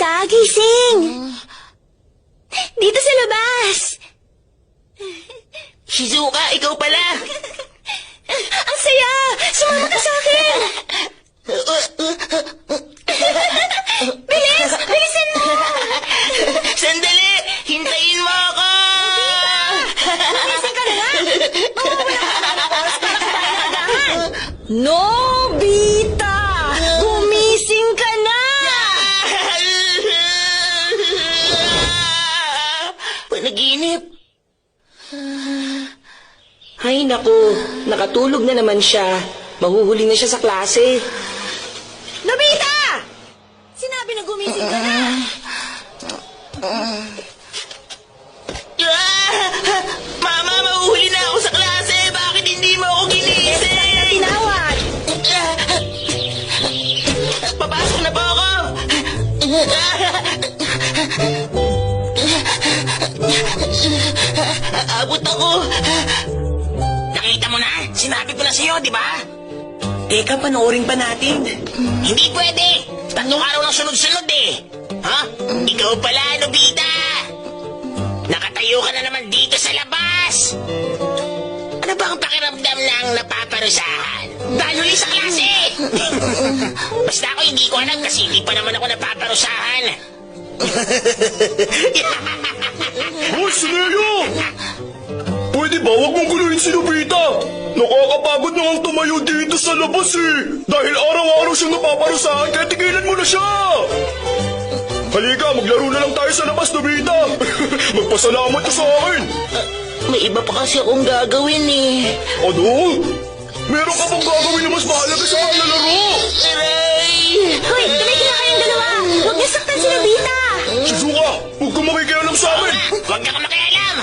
Nobita, gising! Dito sa labas! Shizuka, ikaw pala! Ang saya! Sumama ka sa akin! Bilis! Bilisan mo! Sandali! Hintayin mo ako! Gumising ka na nga! Mawawala ka na ng oras para sa tayo ng agahan! Nobita! Gumising ka na! Panaginip. Ay naku, nakatulog na naman siya. Mahuhuli na siya sa klase. Nobita! Sinabi na gumising ka na. Mama, mahuhuli na ako sa klase! Bakit hindi mo ako ginising? Tinawag. Papasok na po ako! Abot ako! Nakita mo na? Sinabi ko na sa'yo, di ba? Teka, panoorin pa natin. Hindi pwede! 3 araw lang sunod-sunod eh! Ha? Ikaw pala, Nobita! Nakatayo ka na naman dito sa labas! Ano ba ang pakiramdam ng napaparusahan? Dahil uli sa klase! Basta ako hindi ko alam kasi hindi pa naman ako napaparusahan. Hoy, Suneo! Pwede ba wag mong guluhin si Nobita? Nakakapagod na ang tumayo dito sa labas eh. Dahil araw-araw siyang napaparusahan kaya tigilan mo na siya. Halika, maglaro na lang tayo sa labas, Nobita. Magpasalamat ka sa akin. May iba pa kasi akong gagawin eh. Ano? Meron ka bang gagawin na mas mahalaga sa paglalaro? Aray! Hoy, tumigil na kayong dalawa! Huwag niyo saktan si Nobita! Shizuka, huwag kang makikialam sa amin. Huwag na ka makialam!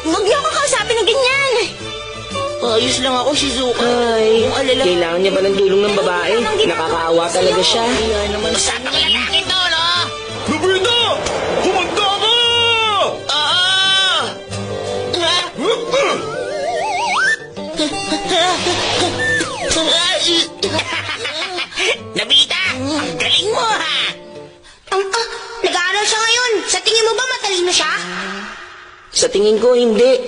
Huwag niyo ako kausapin ng ganyan! Ayos lang ako, Shizuka. Ay, Yung alala. kailangan niya ba ng tulong ng babae? Nakakaawa talaga siya. Usapang lalaking to, no? Nobita! Humanda ka! Oo! Nobita, ang galing mo, ha? Nag-aaral siya ngayon. Sa tingin mo ba matalino siya? Sa tingin ko, hindi.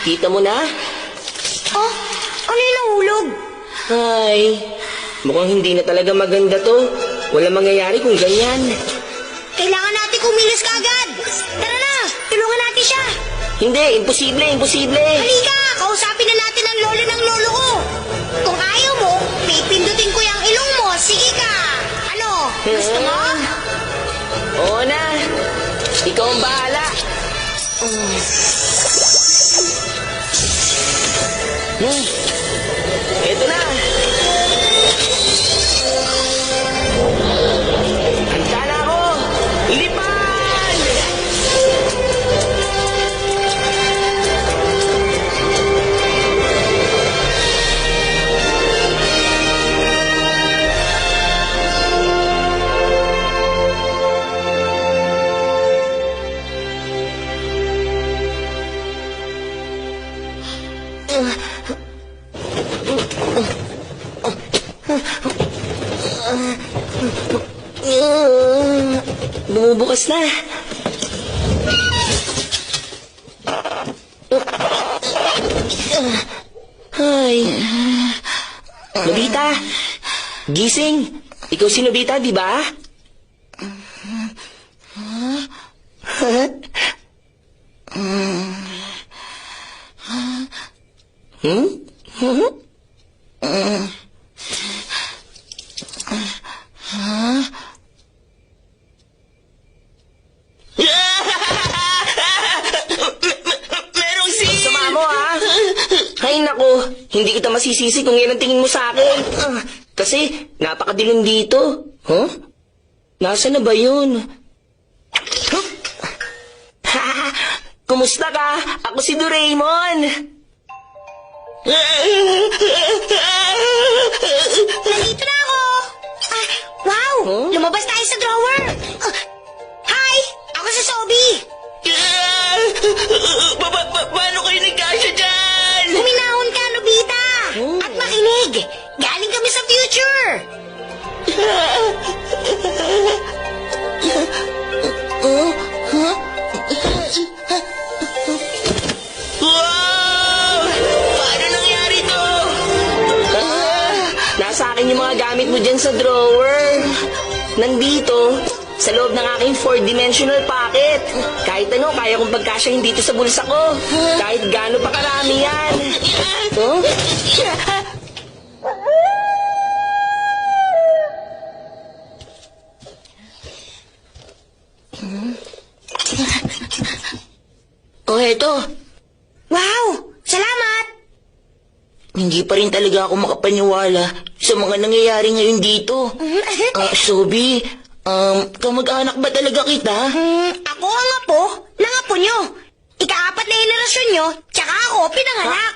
Kita mo na? Oh, ano yung nahulog? Ay, mukhang hindi na talaga maganda to. Walang mangyayari kung ganyan. Kailangan natin kumilos kaagad. Tara na, tulungan natin siya. Hindi, imposible, imposible. Halika, kausapin na natin ang lolo ng lolo ko. Kung ayaw mo, pipindutin ko yung ilong mo. Sige ka. Ano, gusto mo? Oo na. Ikaw ang bahala. Eto na. Handa na ako. Ilipan! Bumubukas na. Ay. Nobita. Gising. Ikaw si Nobita, di ba? Merong Sama mo, ha? Ay, nako. Hindi kita masisisi kung yan ang tingin mo sa akin. Kasi, napakadilim dito. Huh? Nasaan na ba yun? Kumusta ka? Ako si Doraemon. Nandito na ako. Wow, lumabas tayo sa drawer. Hi, ako si Sobi. Paano kayo nagkasya dyan? Huminahon ka, Nobita. At makinig. Galing kami sa future. akin yung mga gamit mo dyan sa drawer. Nandito, sa loob ng aking 4-dimensional pocket. Kahit ano, kaya kong pagkasyahin dito sa bulsa ko. Kahit gaano pa karami yan. Huh? Oh, eto. Wow! Salamat! Hindi pa rin talaga ako makapaniwala sa mga nangyayari ngayon dito. Sobi, kamag-anak ba talaga kita? Ako ang apo ng apo nyo. Ika-4 na henerasyon nyo, tsaka ako pinanganak.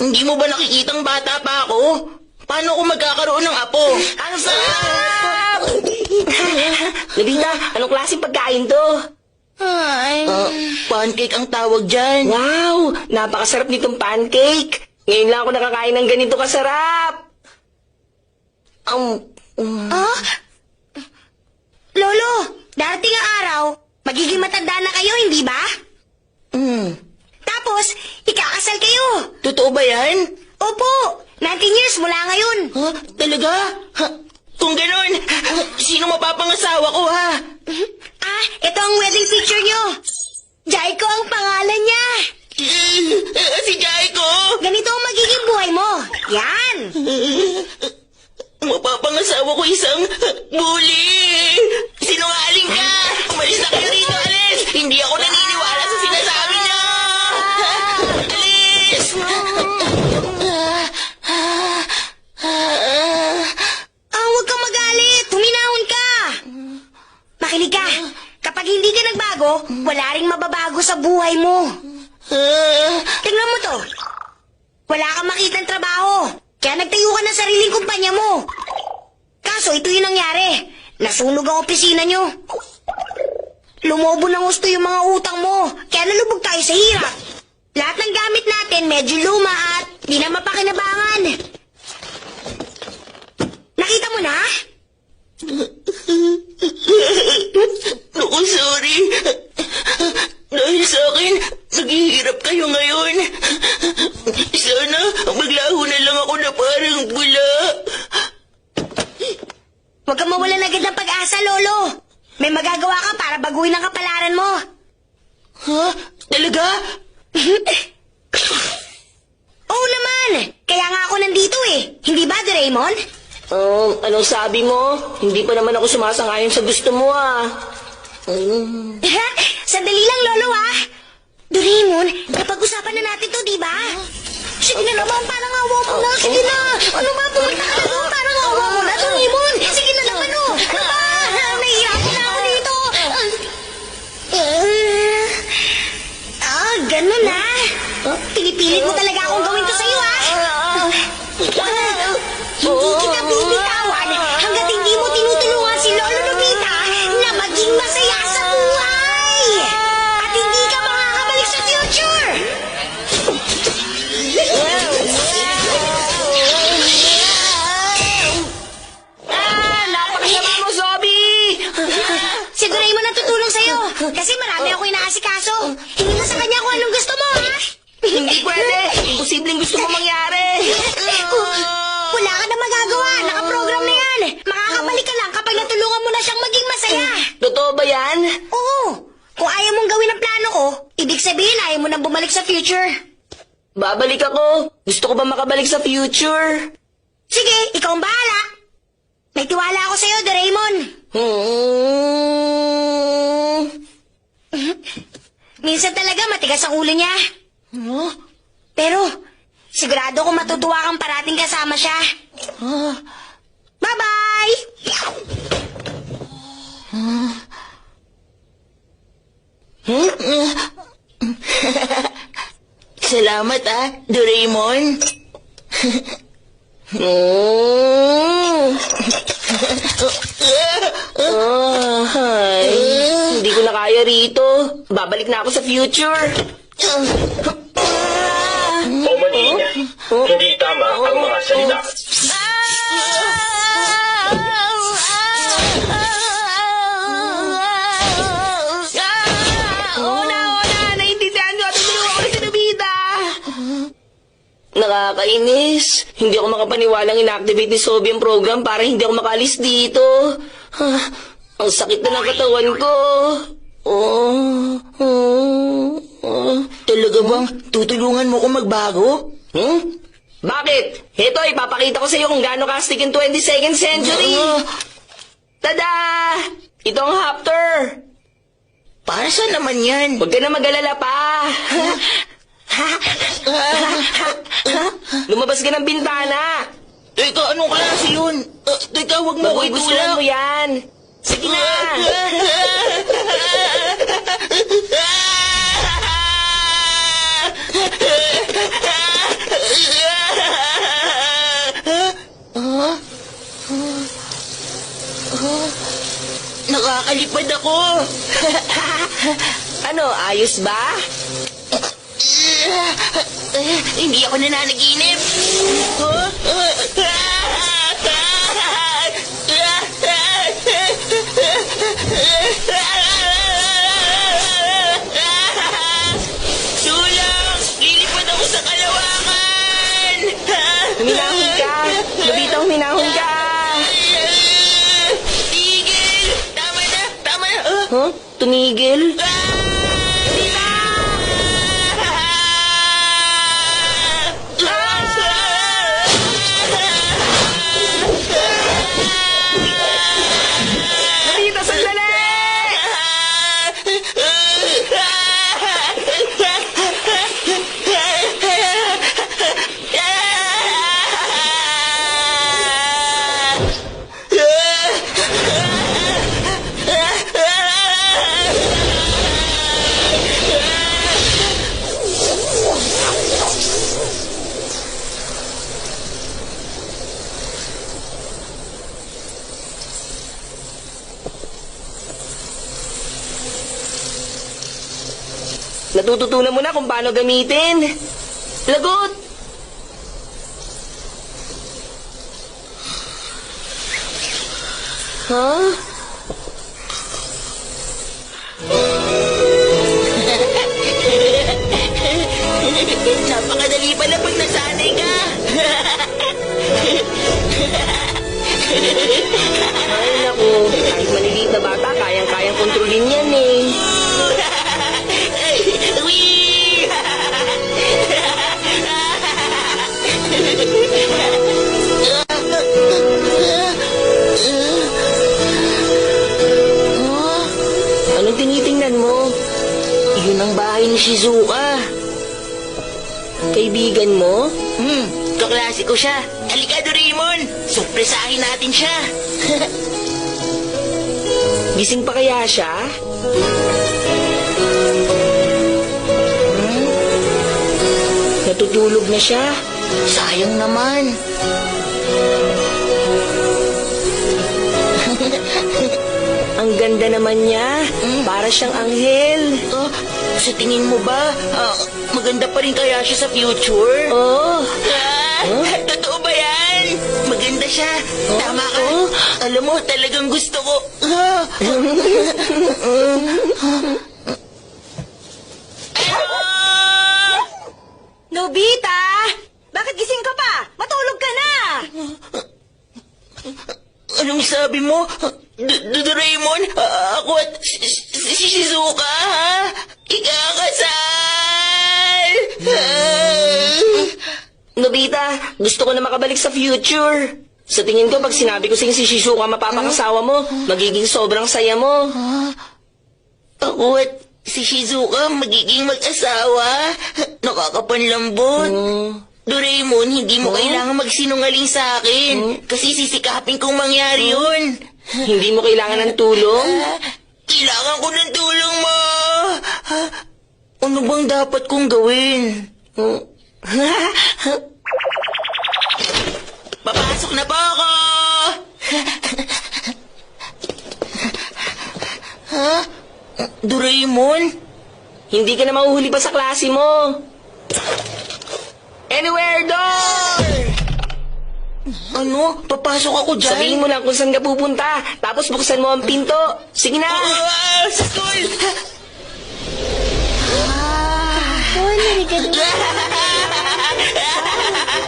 Hindi mo ba nakikitang bata pa ako? Paano ako magkakaroon ng apo? Ang sarap! Nabita, anong klaseng pagkain to? Ay. Pancake ang tawag dyan. Wow! Napakasarap nitong pancake. Ngayon lang ako nakakain ng ganito kasarap. Oh? Lolo, darating ang araw, magiging matanda na kayo, hindi ba? Tapos, ikakasal kayo. Totoo ba yan? Opo, 19 years mula ngayon. Ha? Talaga? Ha? Kung ganon, sino mapapangasawa ko ha? Ito ang wedding picture nyo. Jaiko ang pangalan niya. Si Jaiko! Ganito ang magiging buhay mo. Yan. Mapapangasawa ko isang bully! Sinungaling ka! Umalis na kayo rito, alis! Hindi ako naniniwala sa sinasabi niyo! Alis! Huwag kang magalit. Huminahon ka. Makinig ka. Kapag hindi ka nagbago, wala ring mababago sa buhay mo. Tingnan mo to. Wala kang makitang trabaho. Kaya nagtayo ka ng sariling kumpanya mo. Kaso ito yung nangyari. Nasunog ang opisina nyo. Lumobo ng gusto yung mga utang mo. Kaya nalubog tayo sa hirap. Lahat ng gamit natin medyo luma at di na mapakinabangan. Nakita mo na? Naku, sorry. Dahil sa akin, naghihirap kayo ngayon. Sana maglaho na lang ako na parang bula. Huwag kang mawalan agad ng pag-asa, Lolo. May magagawa ka para baguhin ang kapalaran mo. Ha? Talaga? Oo naman. Kaya nga ako nandito eh. Hindi ba, Doraemon? Anong sabi mo? Hindi pa naman ako sumasang-ayon sa gusto mo ah. Sandali lang, Lolo ah. Doraemon, napag-usapan na natin to, di ba? Sige na naman, parang awa mo na. Sige na. Ano ba, pumunta ka na doon? Parang awa mo na, Doraemon. Sige na naman, oh. Ano ba? Nahihirapan na ako dito. Ganun ah. Pinipilit mo talaga akong gawin to sa'yo ah. Hindi kita bibitawan hanggat hindi mo tinutulungan si Lolo Nobita na maging masaya sa buhay. At hindi ka makakabalik sa future. Napakasama mo, Sobi! Si Doraemon ang tutulong sa'yo kasi marami ako inaasikaso. Hindi mo sa kanya kung anong gusto mo, ha? Hindi pwede! Imposibleng gusto mo mangyari! Wala ka na magagawa. Nakaprogram na yan. Makakabalik ka lang kapag natulungan mo na siyang maging masaya. Totoo ba yan? Oo. Kung ayaw mong gawin ang plano ko, ibig sabihin ayaw mo nang bumalik sa future. Babalik ako. Gusto ko ba makabalik sa future? Sige, ikaw ang bahala. May tiwala ako sa'yo, Doraemon. Minsan talaga matigas ang ulo niya. Pero, sigurado ko matutuwa kang parating kasama siya. Bye-bye! Salamat Doraemon. Hi. Hindi ko na kaya rito. Babalik na ako sa future. O mali niya. Hindi tama ang mga salita. Nakakainis. Hindi ako makapaniwalang inactivate ni Sobi ang program para hindi ako makalis dito. Ang sakit na ng katawan ko. Talaga bang tutulungan mo ko magbago? Bakit? Heto, ipapakita ko sa iyo kung gaano kastig in 22nd century. Tada! Ito ang Haptor. Para saan naman yan? Huwag ka na mag-alala pa. Lumabas ka ng bintana. Teka, anong klase yun? Teka, huwag mo ko Magugustuhan itulak. mo yan. Sige na. Nakakalipad ako. Ano, ayos ba? Hindi ako nananaginip. Sulang! Lilipad ako sa kalawakan! Huminahon ka. Lubita, huminahon ka. Tigil! Tama na! Tama na! Huh? Tumigil? Lubita, sandali! Natututunan mo na kung paano gamitin. Lagot! Huh? Napakadali pala pag nasanay ka. Ay, naku. Kahit maliliit na bata, kayang-kayang kontrolin yan eh. Wee! Anong tinitingnan mo? Yun ang bahay ni Shizuka. Kaibigan mo? Kaklase ko siya. Halika, Doraemon. Surpresahin natin siya. Gising pa kaya siya? Natutulog na siya? Sayang naman. Ang ganda naman niya. Para siyang anghel. Sa tingin mo ba, maganda pa rin kaya siya sa future? Oh, Totoo ba yan? Maganda siya. Tama ka. Alam mo, talagang gusto ko. Nobita! Bakit gising ka pa? Matulog ka na! Anong sabi mo? Doraemon? Ako at si Shizuka, ha? Ikakasal! Nobita, gusto ko na makabalik sa future. Sa tingin ko, pag sinabi ko si Shizuka mapapakasawa mo, magiging sobrang saya mo. Ako at si Shizuka magiging mag-asawa. Nakakapanlambot. Doraemon, hindi mo kailangan magsinungaling sa akin. Kasi sisikapin kong mangyari yun. Hindi mo kailangan ng tulong? Kailangan ko ng tulong mo. Ano bang dapat kong gawin? Papasok na po ako! Doraemon? Hindi ka na mahuhuli pa sa klase mo. Anywhere door! Ano? Papasok ako dyan? Sabihin mo lang kung saan ka pupunta, tapos buksan mo ang pinto. Sige na! Sa school! Oh, narinig ka doon.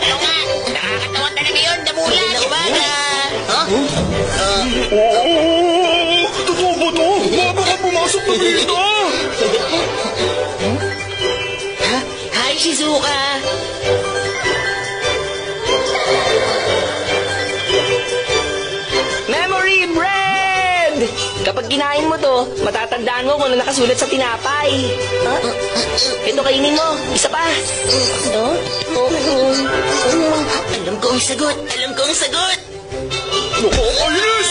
Oo nga, nakakatawa talaga yun, damulag. Umaga. Huh? Oo! Totoo ba to? Baka ka pumasok na dito! Hi, Shizuka! Memory bread! Kapag kinain mo to, matatandaan mo kung ano nakasulat sa tinapay. Ito kainin mo. Isa pa. Alam ko ang sagot, alam ko ang sagot. Nakakainis!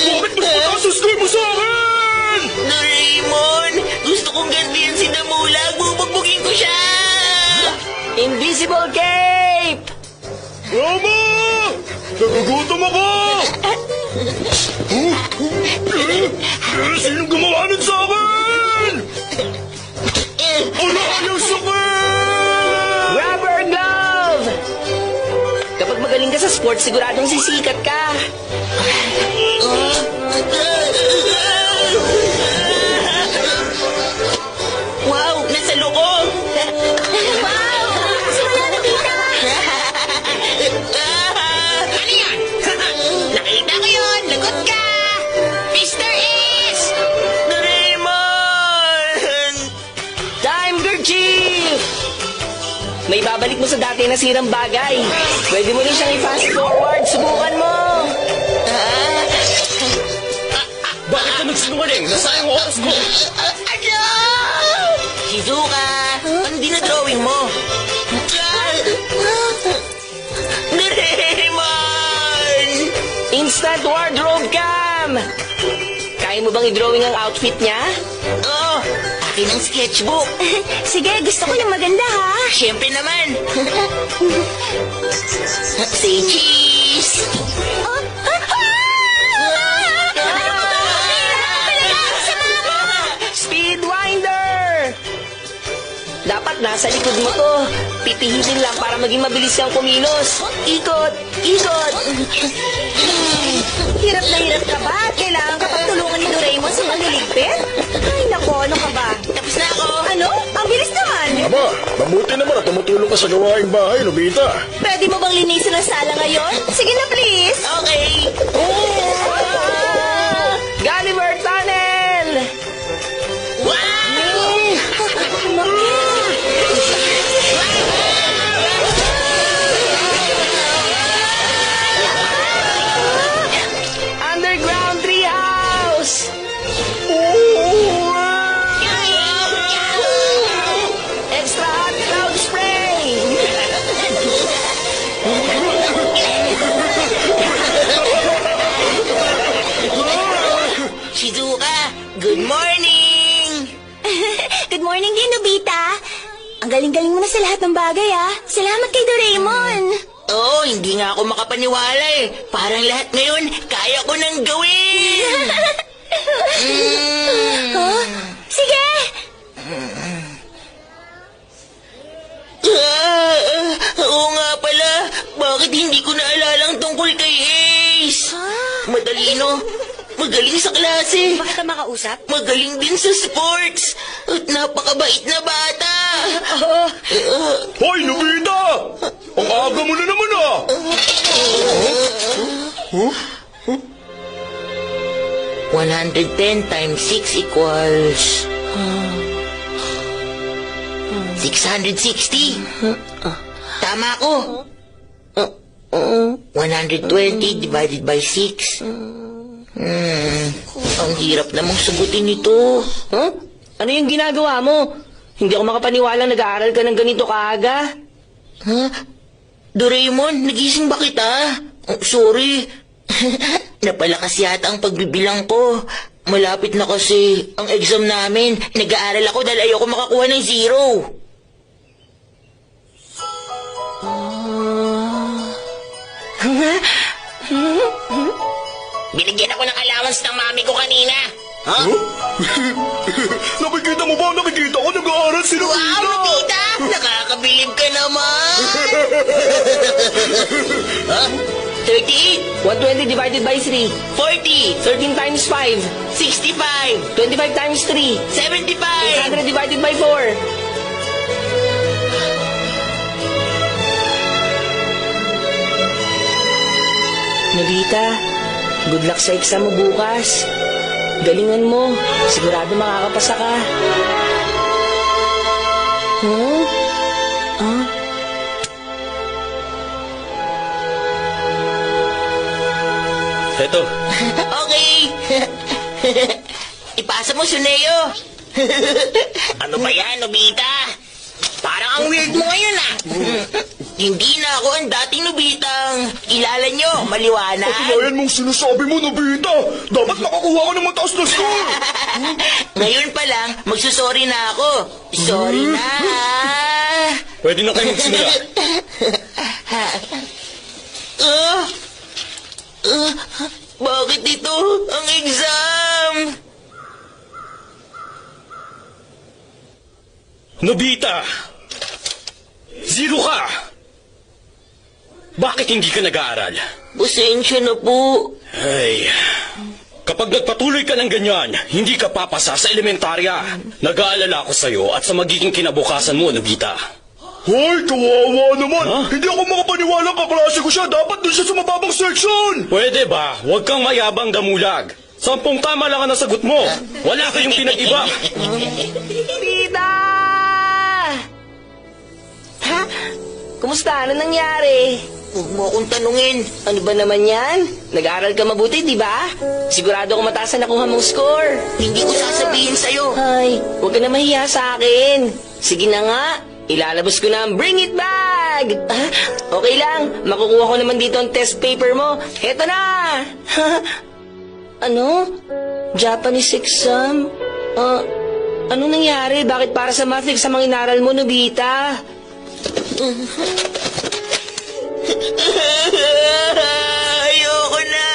Bakit mas mataas mo sa akin? Doraemon, gusto kong gantihan si Damulag, bubugbugin ko siya. Invisible cape! Mama! Nagugutom ako! Sinong gumawa nun sa akin? Ano ang sakit? Rubber glove! Kapag magaling ka sa sports, siguradong sisikat ka. Wow, nasa loko. Ano yan? Nakita ko yun, lagot ka. Mr. Ace! Doraemon! Time kerchief! May babalik mo sa dati na sirang bagay. Pwede mo rin siyang i-fast forward. Subukan mo. Bakit ka nagsinungaling? Nasayang oras ko! Ano? Shizuka, ano dinadrawing mo? Doraemon! Instant wardrobe cam! Kaya mo bang i-drawing ang outfit niya? Oh, akin ang sketchbook. Sige, gusto ko yung maganda ha. Siyempre naman. Say cheese! Speedwinder! Dapat nasa likod mo to. Pipihitin lang para maging mabilis kang kumilos. Ikot! Ikot! Hirap na hirap ka ba? Kailangan ka pang tulungan ni Doraemon sa pagliligpit? Ay, nako, ano ka ba? Tapos na ako. Ano? Ang bilis naman. Aba, mabuti naman at tumutulong ka sa gawaing bahay, Nobita. Pwede mo bang linisin ang sala ngayon? Sige na, please. Okay. Gulliver Tunnel! Wow! Underground Treehouse! Extra hot cloud spray! Shizuka, good morning! Good morning din, Nobita. Ang galing-galing mo na sa lahat ng bagay, ah. Salamat kay Doraemon. Oo, hindi nga ako makapaniwala eh. Parang lahat ngayon, kaya ko nang gawin! Oh, sige. Oo nga pala, bakit hindi ko naalala ang tungkol kay Ace? Matalino, magaling sa klase, Bakit ka makausap? magaling din sa sports, at napakabait na bata. Hoy, Nobita! Ang aga mo na naman ah! 110 times 6 equals... 660. Tama ko. 120 divided by 6. Ang hirap namang sagutin ito. Huh? Ano yung ginagawa mo? Hindi ako makapaniwala nag-aaral ka ng ganito kaaga. Huh? Doraemon, nagising ba kita? Oh, sorry. Napalakas yata ang pagbibilang ko. Malapit na kasi ang exam namin. Nag-aaral ako dahil ayoko makakuha ng 0. Binigyan ako ng allowance ng mami ko kanina. Huh? Nakikita mo ba? Nakikita ko nag-aaral si Wow, Nobita! Nobita! Nakakabilib ka naman! 38, 120 divided by 3. 40, 13 times 5. 65, 25 times 3. 75, 800 divided by 4. Nobita, good luck sa exam mo bukas. Galingan mo. Sigurado makakapasa ka. Huh? Ah? Eto, Okay. Ipasa mo, Suneo. Ano ba yan, Nobita? Parang ang weird mo ngayon, ah. Hindi na ako ang dating Nobitang kilala nyo, maliwanag. katunayan mong sinasabi mo, Nobita. Dapat makakuha ka ng mataas na score. Ngayon pa lang, magsusorry na ako. Sorry na. Pwede na kayo magsimula. Bakit ito ang exam? Nobita! Zero ka! Bakit hindi ka nag-aaral? Pasensya na po. Ay, kapag nagpatuloy ka ng ganyan, hindi ka papasa sa elementarya. Nag-aalala ako sa'yo at sa magiging kinabukasan mo, Nobita. Hoy, kawawa naman! Huh? Hindi ako makapaniwala kaklase ko siya. Dapat dun siya sa mababang section! Pwede ba? Huwag kang mayabang damulag. 10 tama lang ang nasagot mo. Wala kayong pinag-iba. Nobita! Ha? Kumusta? Ano nangyari? Huwag mo akong tanungin. Ano ba naman yan? Nag-aaral ka mabuti, di ba? Sigurado ko mataas na nakuha mong score. Hindi ko sasabihin sa'yo. Ay, huwag ka na mahiya sa akin. Sige na nga, ilalabas ko na ang bring it bag! Ah, okay lang, makukuha ko naman dito ang test paper mo. Heto na! Ano? Japanese exam? Anong nangyari? Bakit para sa math exam ang inaral mo, Nobita? Ayoko na.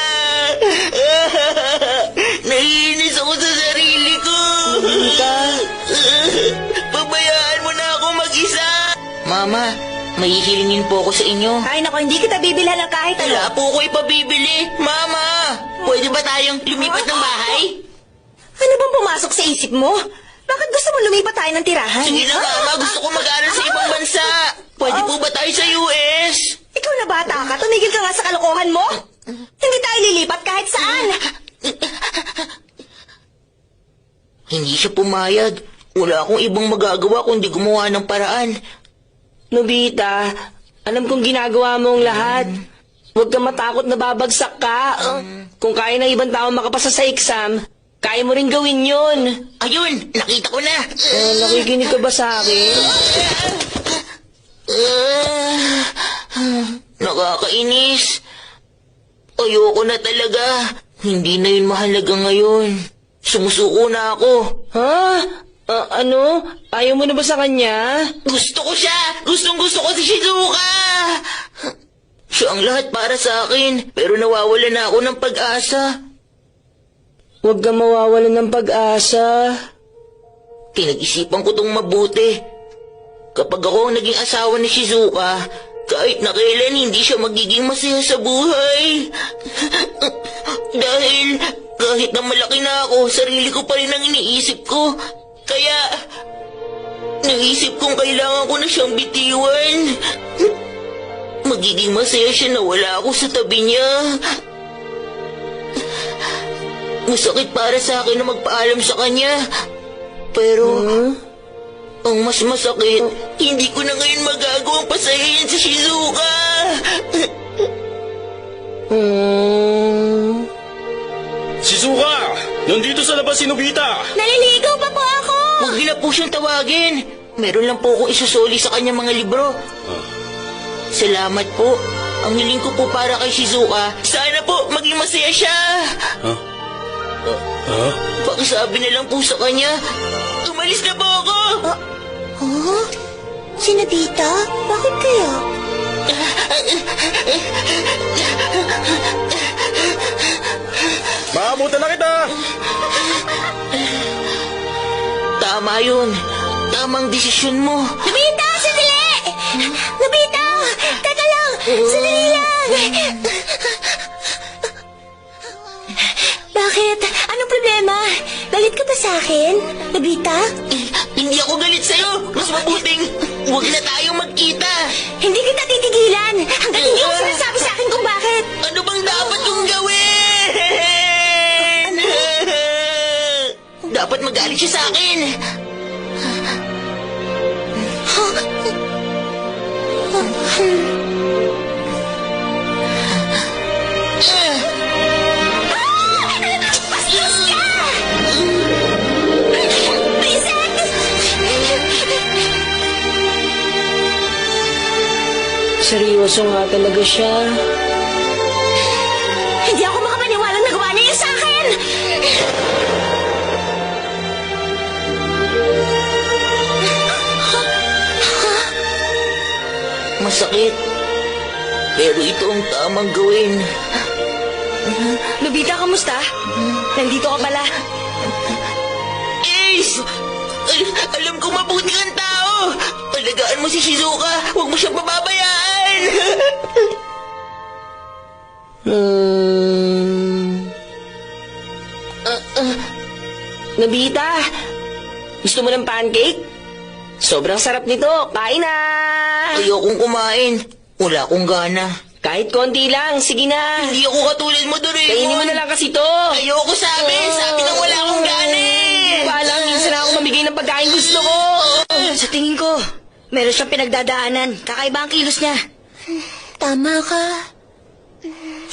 Naiinis ako sa sarili ko. Nobita? Pabayaan mo na ako mag-isa. Mama, may hihilingin po ako sa inyo. Ay, nako, hindi kita bibilhan ng kahit ano. Wala po ko ipabibili. Mama, pwede ba tayong lumipat ng bahay? Ano bang pumasok sa isip mo? Bakit gusto mo lumipat tayo ng tirahan? Sige na, Mama. Gusto ko mag-aral sa ibang bansa. Pwede po ba tayo sa US? Ikaw na bata ka, tumigil ka nga sa kalokohan mo. Hindi tayo lilipat kahit saan. Hindi siya pumayag. Wala akong ibang magagawa kundi gumawa ng paraan. Nobita, alam kong ginagawa mo ang lahat. Huwag kang matakot na babagsak ka. Kung kaya ng ibang tao makapasa sa exam, kaya mo rin gawin yun. Ayun, nakita ko na. Nakikinig ka ba sa akin? Nakakainis. Ayoko na talaga. Hindi na yun mahalaga ngayon. Sumusuko na ako. Ha? Ano? Ayaw mo na ba sa kanya? Gusto ko siya! Gustong-gusto ko si Shizuka! Siya ang lahat para sa akin, pero nawawala na ako ng pag-asa. Huwag kang mawawalan ng pag-asa. Pinag-isipan ko tong mabuti. Kapag ako ang naging asawa ni Shizuka, kahit na kailan hindi siya magiging masaya sa buhay. Dahil kahit na malaki na ako, sarili ko pa rin ang iniisip ko. Kaya, naisip kong kailangan ko na siyang bitiwan. Magiging masaya siya na wala ako sa tabi niya. Masakit para sa akin na magpaalam sa kanya. Pero, ang mas masakit, hindi ko na ngayon magagawang pasayahin si Shizuka. Shizuka! Nandito sa labas si Nobita! Naliligaw pa po ako. Huwag na po siyang tawagin. Meron lang po akong isusoli sa kanya mga libro. Salamat po. Ang hiling ko po para kay Shizuka, sana po maging masaya siya. Pakisabi na lang po sa kanya. Umalis na po ako. Huh? Si Nobita? Bakit kaya? Maabutan na kita! Tama yun. Tamang desisyon mo. Nobita! Sandali! Nobita! Teka lang! Sandali lang! Bakit? Anong problema? Galit ka ba sa akin? Nobita? Hindi ako galit sa'yo. Mas mabuting huwag na tayong magkita. Hindi kita titigilan hanggat hindi mo sinasabi sa akin kung bakit. Ano bang dapat seryoso nga talaga siya. Hindi ako makapaniwalang nagawa niya yun sa akin! Masakit. Pero ito ang tamang gawin. Nobita, kamusta? Nandito ka pala. Ace! Alam ko mabuti kang tao. Alagaan mo si Shizuka. Huwag mo siyang pababayaan. Nobita, gusto mo ng pancake? Sobrang sarap nito. Kain na! Ayokong kumain. Wala akong gana. Kahit konti lang, sige na. Hindi ako katulad mo, Doraemon. Kainin mo na lang kasi to. Ayoko sabi. Sabi nang wala akong gana eh. Palang minsan ako mamigay ng pagkain gusto ko. Sa tingin ko, meron siyang pinagdadaanan. Kakaiba ang kilos niya. Tama ka.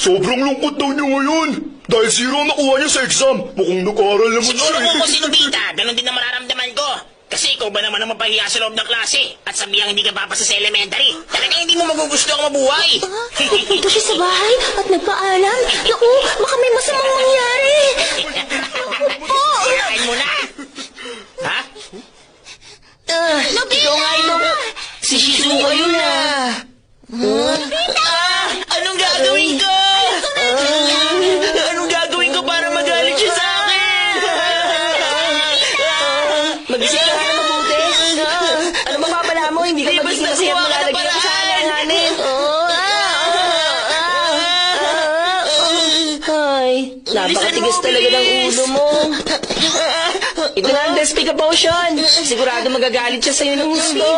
Sobrang lungkot daw niya ngayon. Dahil zero ang nakuha niya sa exam. Mukhang nag-aaral naman siya. Siguro kung si Nobita, ganun din ang mararamdaman ko. Kasi ikaw ba naman ang mapahiya sa loob ng klase at sabihang hindi ka papasa sa elementary? Talagang hindi mo magugusto ang mabuhay. Nagpunta siya sa bahay at nagpaalam. Naku, baka may masamang mangyari. Kirain mo na. Ha? Ikaw nga ito. Si Shizuka yun ah. Anong gagawin ko? Anong gagawin ko para magalit siya sa akin? Mag-isip ka na mabuti. Ano mapapala mo? Hindi ka magiging masaya at malalagyan ka sa alanganin. Ay, napakatigas talaga ng ulo mo. Ito na ang Despica Potion. Sigurado magagalit siya sa'yo ng gusto.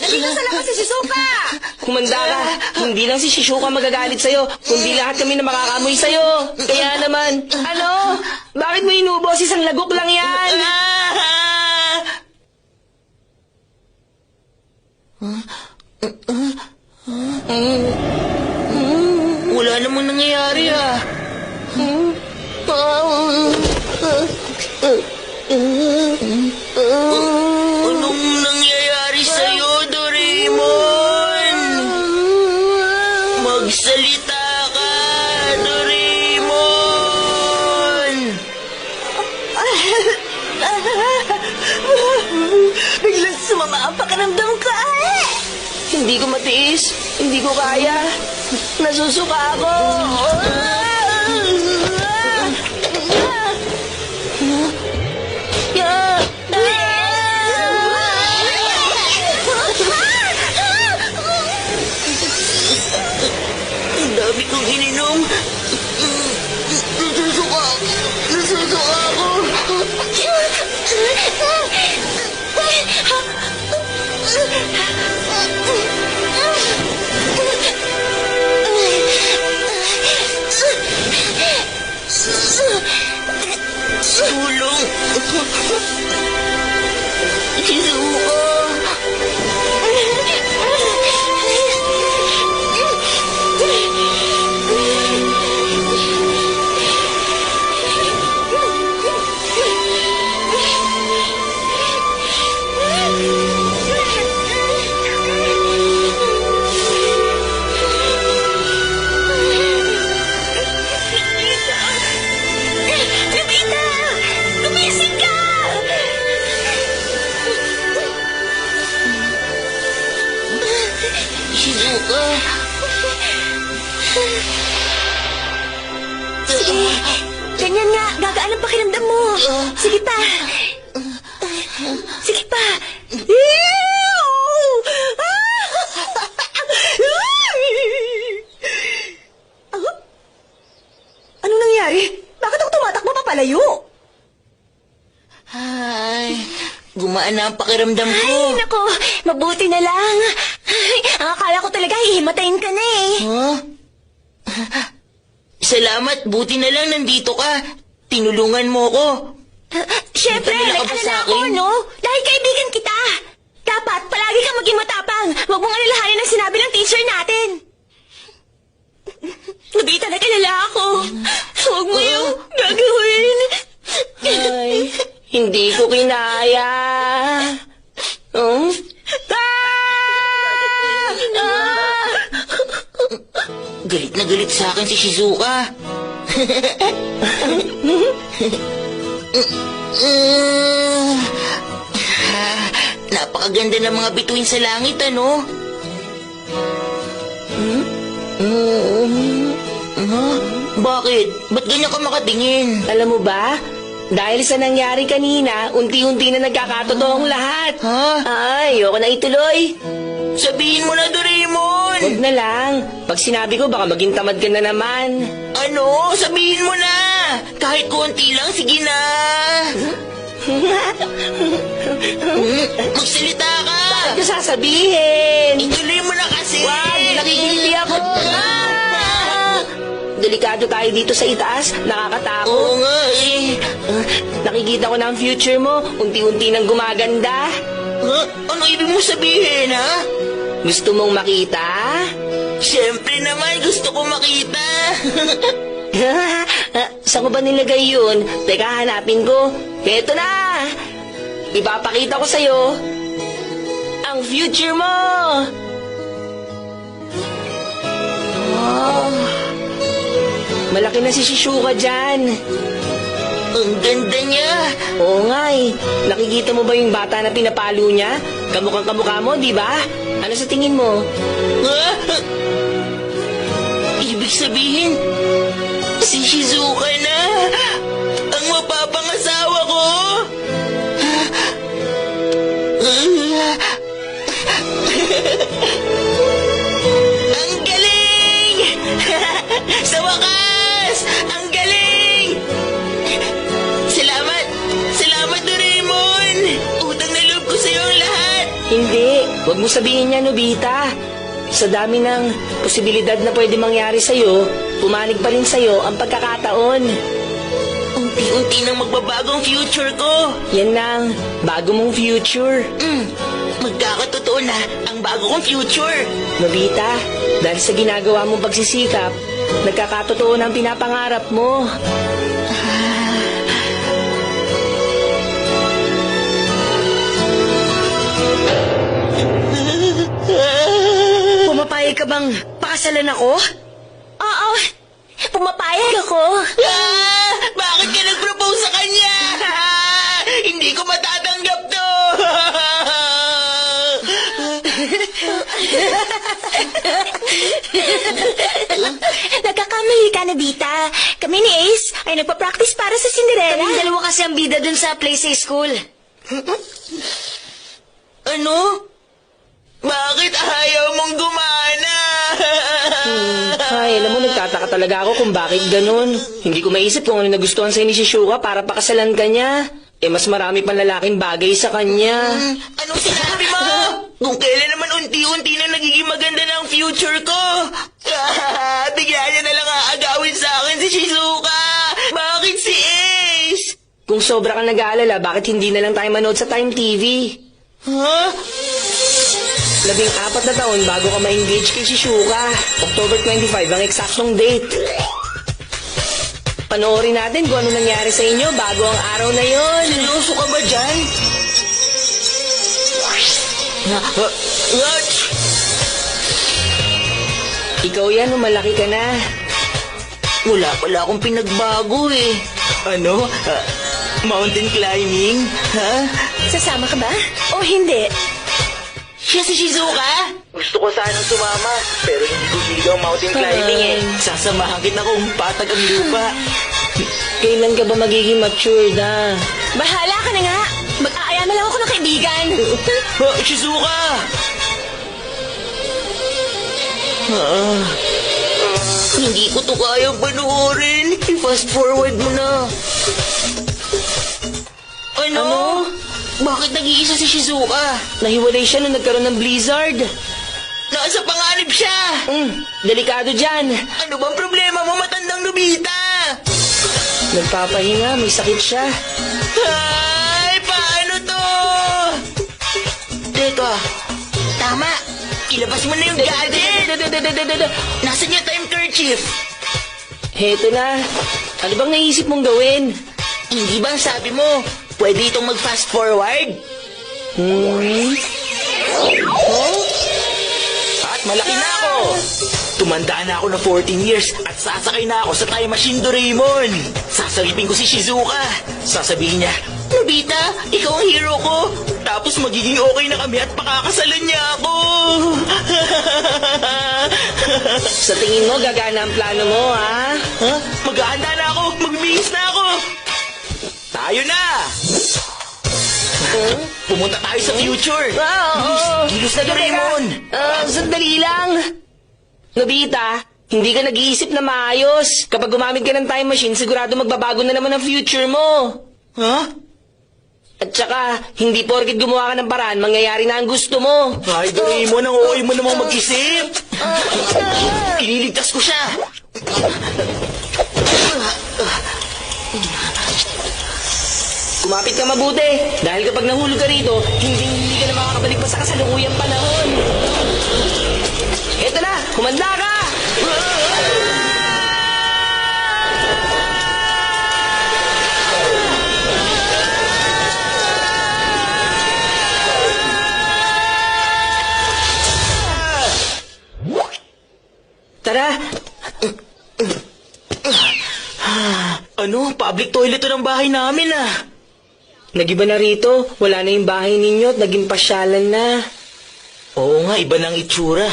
Nandito sa labas si Shizuka. Kumanda ka, hindi lang si Shizuka magagalit sa'yo, kundi lahat kami na makakamoy sa'yo. Kaya naman, ano? Bakit mo inubos? Isang lagok lang yan. Wala namang nangyayari ah. Anong nangyayari sa'yo, Doraemon? Magsalita ka, Doraemon! Biglang sumama ang pakiramdam ko. Hindi ko matiis, hindi ko kaya. Nasusuka ako. Ang dami kong ininom. Nasusuka. Nasusuka ako. Tulong. Shizuka. Nobita! Gumising ka! Shizuka. Sige, ganyan nga. Gagaan ang pakiramdam mo. Sige pa. Sige pa. Anong nangyari? Bakit ako tumatakbo papalayo? Ay, gumaan na ang pakiramdam ko. Ay, naku, mabuti na lang. Ay, ang akala ko talaga hihimatayin ka na eh. Huh? Salamat, buti na lang nandito ka. Tinulungan mo ko. Siyempre, Hindi ka nila nag-alala sa ako, akin. no? Dahil kaibigan kita. Dapat, palagi kang maging matapang. Huwag mong alalahanin ang sinabi ng teacher natin. Nobita, nag-alala ako. Huwag mo yung gagawin. Ay, hindi ko kinaya. Oh? Galit na galit sa akin si Shizuka. Napakaganda ng mga bituin sa langit, ano? Bakit? Ba't ganyan ka makatingin? Alam mo ba? Dahil sa nangyari kanina, unti-unti na nagkakatotoong lahat. Ha? Ay, ayoko na ituloy. Sabihin mo na, Doraemon! Huwag na lang. Pag sinabi ko, baka maging tamad ka na naman. Ano? Sabihin mo na! Kahit konti lang, sige na! Magsalita ka! Ano sasabihin? Ituloy mo na kasi! Wag, nakikiliti ako. Delikado tayo dito sa itaas, nakakatakot. Oo nga eh. Nakikita ko na ang future mo, unti-unti nang gumaganda. Ha? Ano ibig mo sabihin, ha? Gusto mong makita? Siyempre naman, gusto ko makita. Saan ko ba nilagay yun? Teka, hanapin ko. Eto na! Ipapakita ko sa'yo ang future mo! Wow! Malaki na si Shizuka dyan. Ang ganda niya. Oo nga eh. Nakikita mo ba yung bata na pinapalo niya? Kamukhang kamukha mo, di ba? Ano sa tingin mo? Ha? Ibig sabihin, si Shizuka na ang mapapangasawa ko. Ang galing! Sa wakas! Ang galing! Salamat! Salamat, Doraemon! Utang na loob ko sa'yo ang lahat! Hindi. Huwag mo sabihin niya, Nobita. Sa dami ng posibilidad na pwede mangyari sa'yo, pumanig pa rin sa'yo ang pagkakataon. Unti-unti nang magbabago ang future ko. Yan lang, bago mong future. Magkakatotoo na ang bago kong future. Nobita, dahil sa ginagawa mong pagsisikap, nagkakatotoo na ang pinapangarap mo. Pumapayag ka bang pakasalan ako? Oo, pumapayag ako. Bakit ka nag-propose sa kanya? Hindi ko matatanggap to. Nagkakamali ka, Nobita. Kami ni Ace ay nagpa-practice para sa Cinderella. Kaming dalawa kasi ang bida dun sa play sa school. Ano? Bakit ayaw mong gumana? Ay, alam mo, nagtataka talaga ako kung bakit ganun. Hindi ko maisip kung ano nagustuhan sa'yo ni Shizuka para pakasalan ka niya. Eh, mas marami pang lalaking bagay sa kanya. Anong sinabi mo? Kung kailan naman unti-unti na nagiging maganda na ang future ko. Bigla niya na lang aagawin sa akin si Shizuka. Bakit si Ace? Kung sobra kang nag-aalala, bakit hindi na lang tayo manood sa Time TV? Ha? 14 na taon bago ka ma-engage kay Shizuka. October 25 ang eksaktong date. Panoorin natin kung ano nangyari sa inyo bago ang araw na yon. Seryoso ka ba dyan? Ikaw yan, malaki ka na. Wala pala akong pinagbago eh. Ano? Mountain climbing? Ha? Sasama ka ba? O hindi? Siya si Shizuka? Gusto ko sanang sumama, pero hindi ko hilig ang mountain climbing eh. Sasamahan kita kung patag ang lupa. Kailan ka ba magiging matured, ha? Bahala ka na nga. Mag-aaya na lang ako ng kaibigan. Shizuka! Hindi ko to kayang panoorin. I-fast forward mo na. Ano? Bakit nag-iisa si Shizuka? Nahiwalay siya nung nagkaroon ng blizzard. Nasa panganib siya. Delikado dyan. Ano bang problema mo, matandang Nobita? Nagpapahinga, may sakit siya. Ay, paano to? Teka, tama. Ilabas mo na yung gadget. Nasaan yung time kerchief? Heto na. Ano bang naisip mong gawin? Hindi ba ang sabi mo, pwede itong mag-fast forward? At Malaki na ako. Tumanda na ako na 14 years at sasakay na ako sa time machine, Doraemon. Sasaripin ko si Shizuka. Sasabihin niya, Nobita, ikaw ang hero ko. Tapos magiging okay na kami at pakakasalan niya ako. Sa tingin mo, gagana ang plano mo, ha? Huh? Maghahanda na ako. Magbibihis na ako. Tayo na. Pumunta tayo sa future. Kilos na, Doraemon. Sandali lang. Nobita, hindi ka nag-iisip na maayos. Kapag gumamit ka ng time machine, sigurado magbabago na naman ang future mo. Huh? At saka, hindi porket gumawa ka ng paraan, mangyayari na ang gusto mo. Ay, Doraemon, ang ooy mo namang mag-isip. Ililigtas ko siya. Kumapit ka mabuti, dahil kapag nahulog ka rito, hindi ka na makakabalik pa sa kasalukuyang panahon. Eto na, kumanda ka! Tara! Ano? Public toilet to ng bahay namin ah. Nagiba na rito, wala na yung bahay ninyo at naging pasyalan na. Oo nga, iba na ang itsura.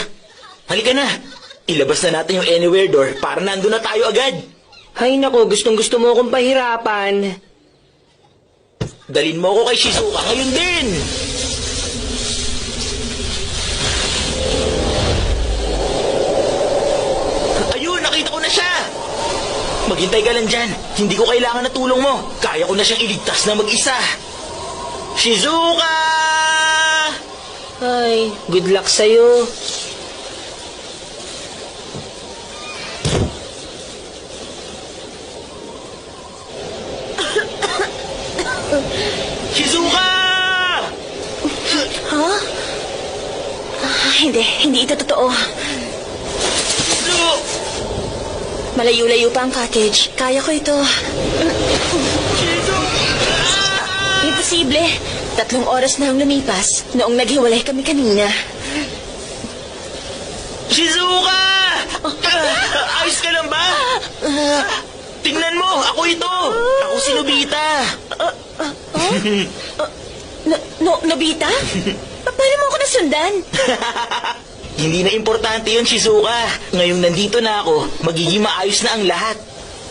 Halika na. Ilabas na natin yung anywhere door para nandun na tayo agad. Hay nako, gustong gusto mo akong pahirapan. Dalin mo ako kay Shizuka ngayon din. Ayun, nakita ko na siya. Maghintay ka lang dyan. Hindi ko kailangan na tulong mo. Kaya ko na siyang iligtas na mag-isa. Shizuka! Ay, good luck sa'yo. Shizuka! Hindi ito totoo. Malayo-layo pa ang cottage. Kaya ko ito. Imposible. 3 oras na ang lumipas noong naghiwalay kami kanina. Shizuka! Ayos ka lang ba? Tingnan mo, ako ito. Ako si Nobita. Nobita? Paano mo ako nasundan? Hindi na importante yun, Shizuka. Ngayong nandito na ako, magiging maayos na ang lahat.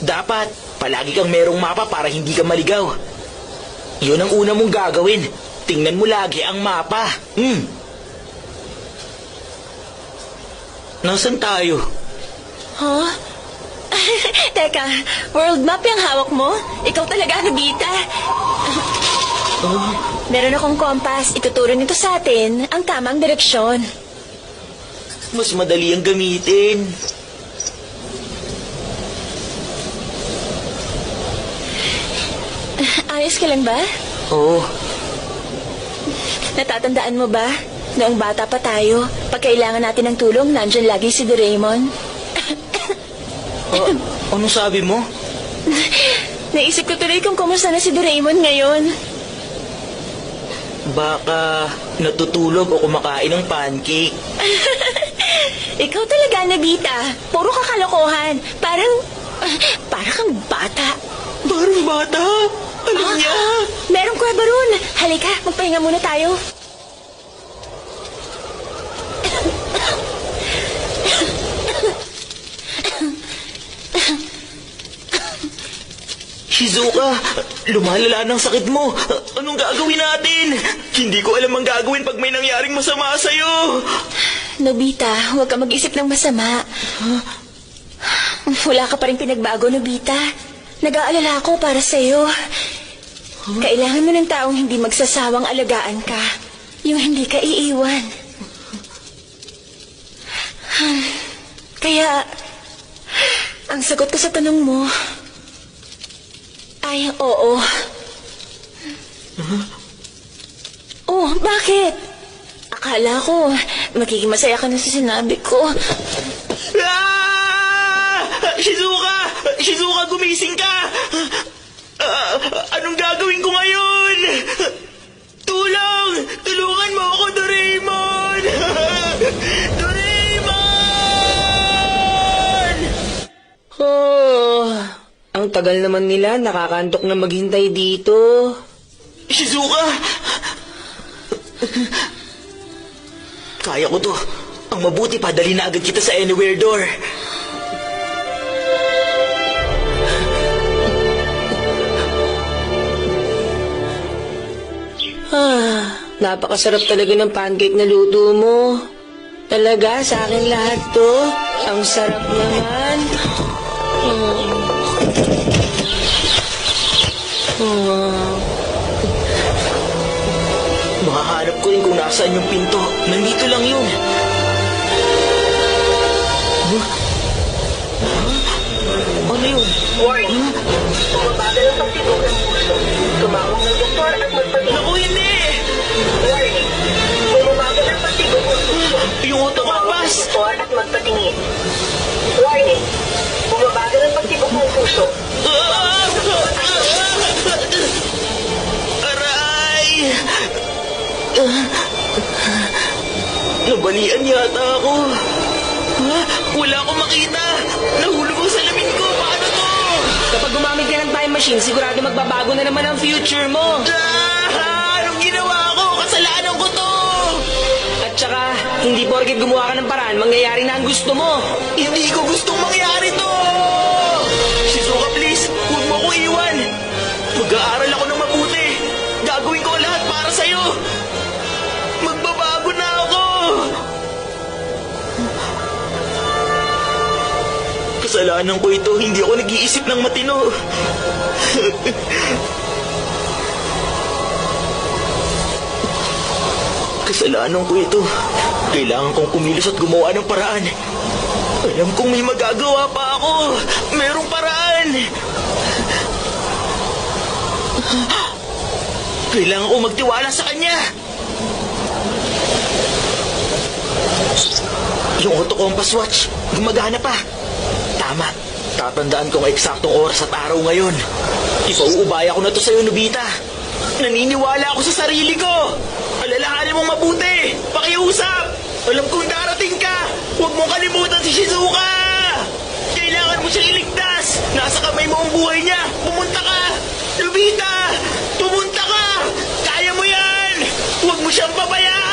Dapat, palagi kang merong mapa para hindi ka maligaw. Yun ang una mong gagawin. Tingnan mo lagi ang mapa. Nasaan tayo? Huh? Teka, world map yung hawak mo? Ikaw talaga, Nobita. Meron akong kompas. Ituturo nito sa atin ang tamang direksyon. Mas madali ang gamitin. Ayos ka lang ba? Oo. Natatandaan mo ba? Noong bata pa tayo, pag kailangan natin ng tulong, nandyan lagi si Doraemon. Anong sabi mo? Naisip ko tuloy kung kumusta na si Doraemon ngayon. Baka natutulog o kumakain ng pancake. Ikaw talaga, Nobita. Puro kakalokohan. Parang kang bata. Parang bata? Alam niya? Merong kuweba ron. Halika, magpahinga muna tayo. Shizuka, lumalala ng sakit mo. Anong gagawin natin? Hindi ko alam ang gagawin pag may nangyaring masama sa'yo. Nobita, huwag ka mag-isip ng masama. Wala ka pa rin pinagbago, Nobita. Nag-aalala ako para sa'yo. Kailangan mo ng taong hindi magsasawang alagaan ka. Yung hindi ka iiwan. Kaya, ang sagot ko sa tanong mo ay oo. Oh, bakit? Akala ko, magiging masaya ka na sa sinabi ko. Ah! Shizuka! Shizuka, gumising ka! Anong gagawin ko ngayon? Tulong! Tulungan mo ako, Doraemon! Doraemon! Ang tagal naman nila, nakakantok na maghintay dito. Shizuka! Kaya ko to. Ang mabuti pa, dali na agad kita sa anywhere door. Napakasarap talaga ng pancake na luto mo. Talaga, sa akin lahat to. Ang sarap naman. Makahanap ko rin kung nasaan yung pinto. Nandito lang yun. Ano yun? Warning. Bumabagal ang pagtibok ng puso. Tumawag ng doktor at magpatingin. Naku, hindi! Warning. Bumabagal ang pagtibok ng puso. Yung auto magpas! Doktor at magpatingin. Warning. Bumabagal ang pagtibok ng puso. Aray! Nabalian yata ako. Wala akong makita. Nahulog ang salamin ko. Paano to? Kapag gumamit ka ng time machine, sigurado magbabago na naman ang future mo. Anong ginawa ko? Kasalanan ko to! At saka, hindi porket gumawa ka ng paraan, mangyayari na ang gusto mo. Hindi ko gustong mangyari to! Shizuka, please, huwag mo ko iwan. Mag-aaral ako ng mabuti. Gagawin ko lahat para sa'yo. Magbabago na ako. Kasalanan ko ito. Hindi ako nag-iisip ng matino. Kasalanan ko ito. Kailangan kong kumilos at gumawa ng paraan. Alam kong may magagawa pa ako. Merong paraan. Kailangan ko magtiwala sa kanya. Yung auto compass watch, gumagana pa. Tama. Tatandaan ko ang eksaktong oras at araw ngayon. Ipauubaya ko na to sa'yo, Nobita. Naniniwala ako sa sarili ko. Alalahanin mong mabuti. Pakiusap. Alam kong darating ka. Huwag mong kalimutan si Shizuka. Kailangan mo siyang iligtas. Nasa kamay mo ang buhay niya. Pumunta ka. Nobita, pumunta ka. Kaya mo yan. Huwag mo siyang pabayaan.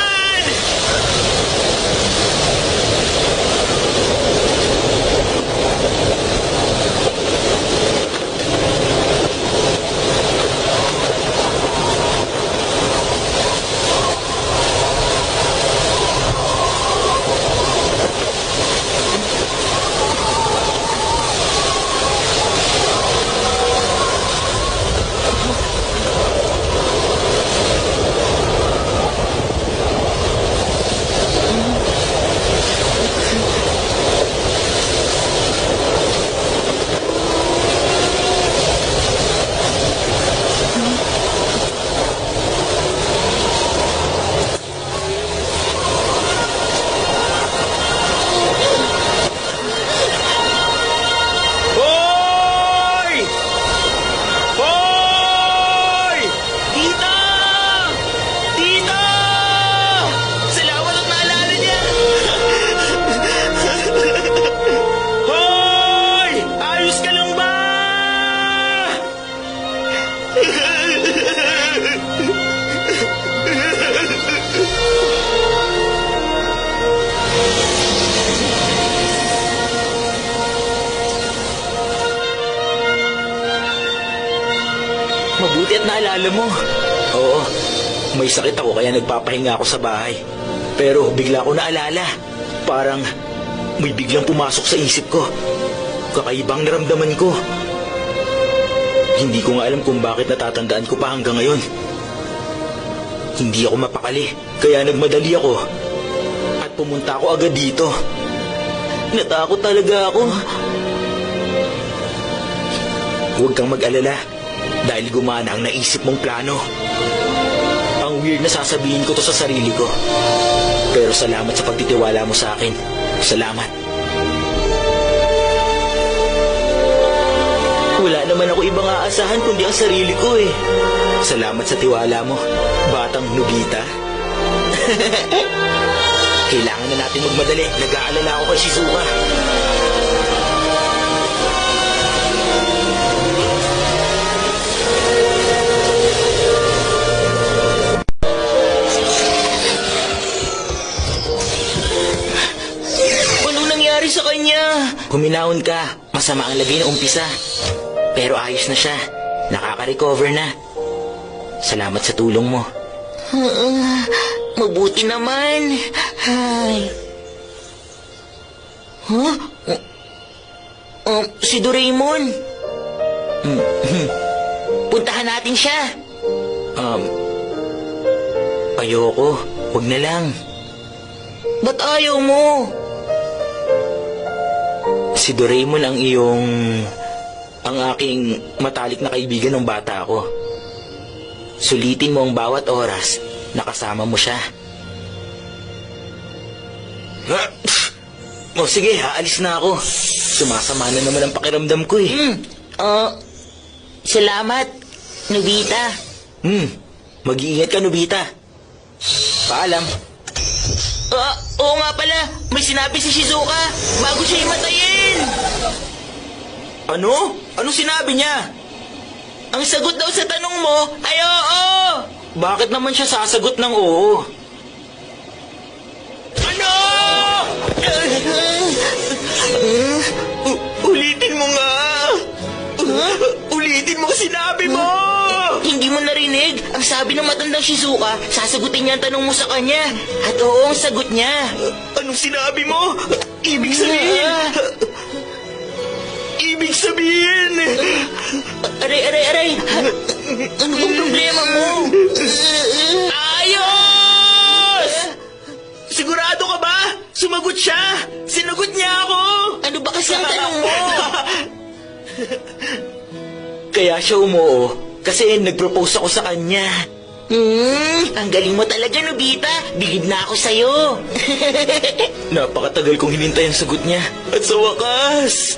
Mabuti at naalala mo. Oo, may sakit ako kaya nagpapahinga ako sa bahay. Pero bigla ko naalala. Parang may biglang pumasok sa isip ko. Kakaibang naramdaman ko. Hindi ko nga alam kung bakit natatandaan ko pa hanggang ngayon. Hindi ako mapakali, kaya nagmadali ako. At pumunta ako agad dito. Natakot talaga ako. Huwag kang mag-alala. Dahil gumana ang naisip mong plano. Ang weird na sasabihin ko to sa sarili ko. Pero salamat sa pagtitiwala mo sa akin. Salamat. Wala naman ako ibang aasahan kundi ang sarili ko eh. Salamat sa tiwala mo, batang Nobita. Kailangan na natin magmadali. Nag-aalala ako kay Shizuka. nangyari sa kanya? Huminahon ka. Masama ang lagay na umpisa. Pero ayos na siya. Nakaka-recover na. Salamat sa tulong mo. Mabuti naman. Ay. Huh? Si Doraemon. Puntahan natin siya. Ayoko. Huwag na lang. Ba't ayaw mo? Si Doraemon ang aking matalik na kaibigan ng bata ako. Sulitin mo ang bawat oras na kasama mo siya. O sige, aalis na ako. Sumasama na naman ang pakiramdam ko eh. Salamat, Nobita. Mag-iingat ka, Nobita. Paalam. Oo nga pala, may sinabi si Shizuka bago siya himatayin. Ano? Anong sinabi niya? Ang sagot daw sa tanong mo ay oo. Bakit naman siya sasagot ng oo? Ano? Ulitin mo nga. Ulitin mo sinabi mo. Hindi mo narinig? Ang sabi ng matandang Shizuka, sasagutin niya ang tanong mo sa kanya. At oo ang sagot niya. Anong sinabi mo? Ibig sabihin... Ibig sabihin... Aray. Ano bang problema mo? Ayos! Sigurado ka ba? Sumagot siya! Sinagot niya ako! Ano ba kasi ang tanong mo? Kaya siya umuo kasi nag-propose ako sa kanya. Ang galing mo talaga, Nobita. Bilib na ako sa'yo. Napakatagal kong hinintay ang sagot niya. At sa wakas...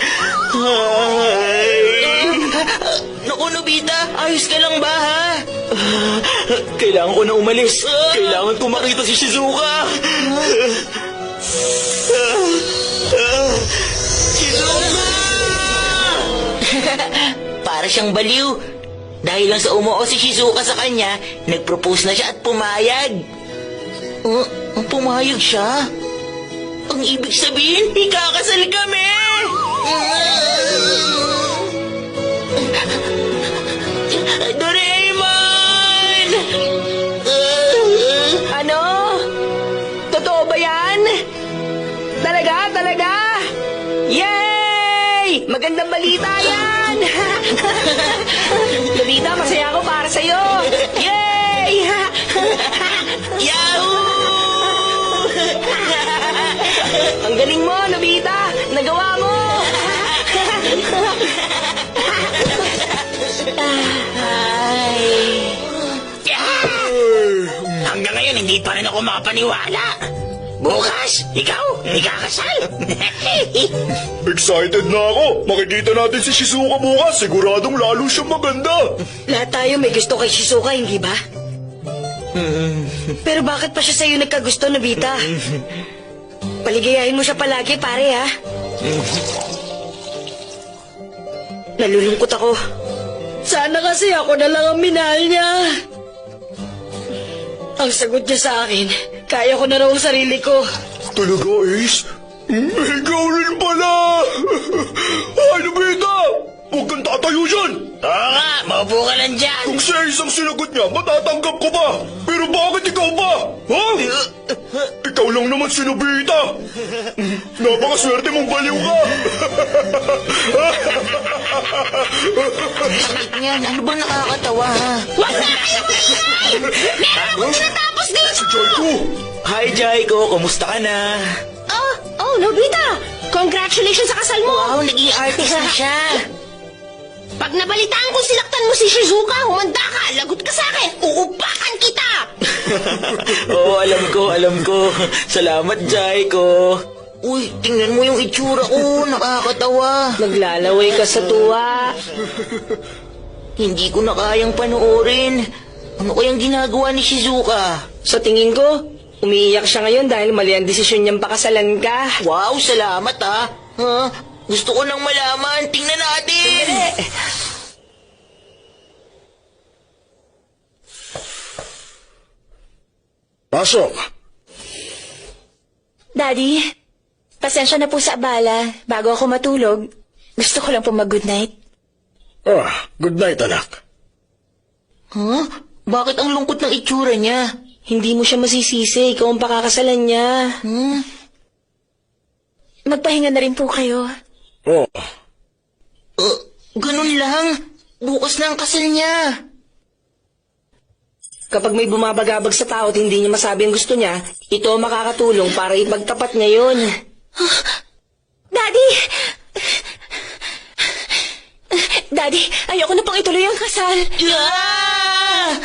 Naku, Nobita, ayos ka lang ba, ha? Kailangan ko na umalis. Kailangan ko makita si Shizuka. Shizuka! Para siyang baliw. Dahil lang sa umuo si Shizuka sa kanya, nag-propose na siya at pumayag. Pumayag siya? Ang ibig sabihin, ikakasal kami! Doraemon! Ano? Totoo ba yan? Talaga? Yay! Magandang balita yan! Nobita, masaya ako para sa'yo! Yay! Yahoo! Ang galing mo, Nobita! Nagawa mo! Hanggang ngayon, hindi pa rin ako makapaniwala. Bukas, ikaw, ikakasal. Excited na ako. Makikita natin si Shizuka bukas. Siguradong lalo siyang maganda. Lahat tayo may gusto kay Shizuka, hindi ba? Pero bakit pa siya sa'yo nagkagusto, Nobita? Paligayahin mo siya palagi, pare, ha? Nalulungkot ako. Sana kasi ako na lang ang minahal niya. Ang sagot niya sa akin, kaya ko na raw ang sarili ko. Talaga, Ace? Ikaw rin pala! Ay, Nobita! Huwag kang tatayo dyan! Oo nga, maupo ka lang dyan. Kung si Ace ang sinagot niya, matatanggap ko ba? Pero bakit ikaw ba? Ha? Ikaw lang naman si Nobita! Napakaswerte mong baliw ka! Yan, ano bang nakakatawa, ha? Huwag na kayo maingay! Meron akong tinatapos dito! Si Joyko! Hi, Jaiko! Kumusta ka na? Oh, Nobita! Congratulations sa kasal mo! Wow, naging artist na siya. Pag nabalitaan kong sinaktan mo si Shizuka, humanda ka, lagot ka sa akin, uupakan kita! Oo, alam ko. Salamat, Jaiko. Uy, tingnan mo yung itsura ko. Nakakatawa. Naglalaway ka sa tuwa. Hindi ko na kayang panoorin. Ano kayang ginagawa ni Shizuka? Sa tingin ko, umiiyak siya ngayon dahil mali ang desisyon niyang pakasalan ka. Wow, salamat ha. Gusto ko nang malaman. Tingnan natin. Pasok! Daddy, Pasensya na po sa abala. Bago ako matulog, gusto ko lang po mag-good night. Good night, anak. Huh? Bakit ang lungkot ng itsura niya? Hindi mo siya masisisi. Ikaw ang pakakasalan niya. Magpahinga na rin po kayo. Ganun lang. Bukas na ang kasal niya. Kapag may bumabagabag sa tao at hindi niya masabi ang gusto niya, ito ang makakatulong para ipagtapat niya yun. Daddy! Daddy, ayoko na pang ituloy ang kasal.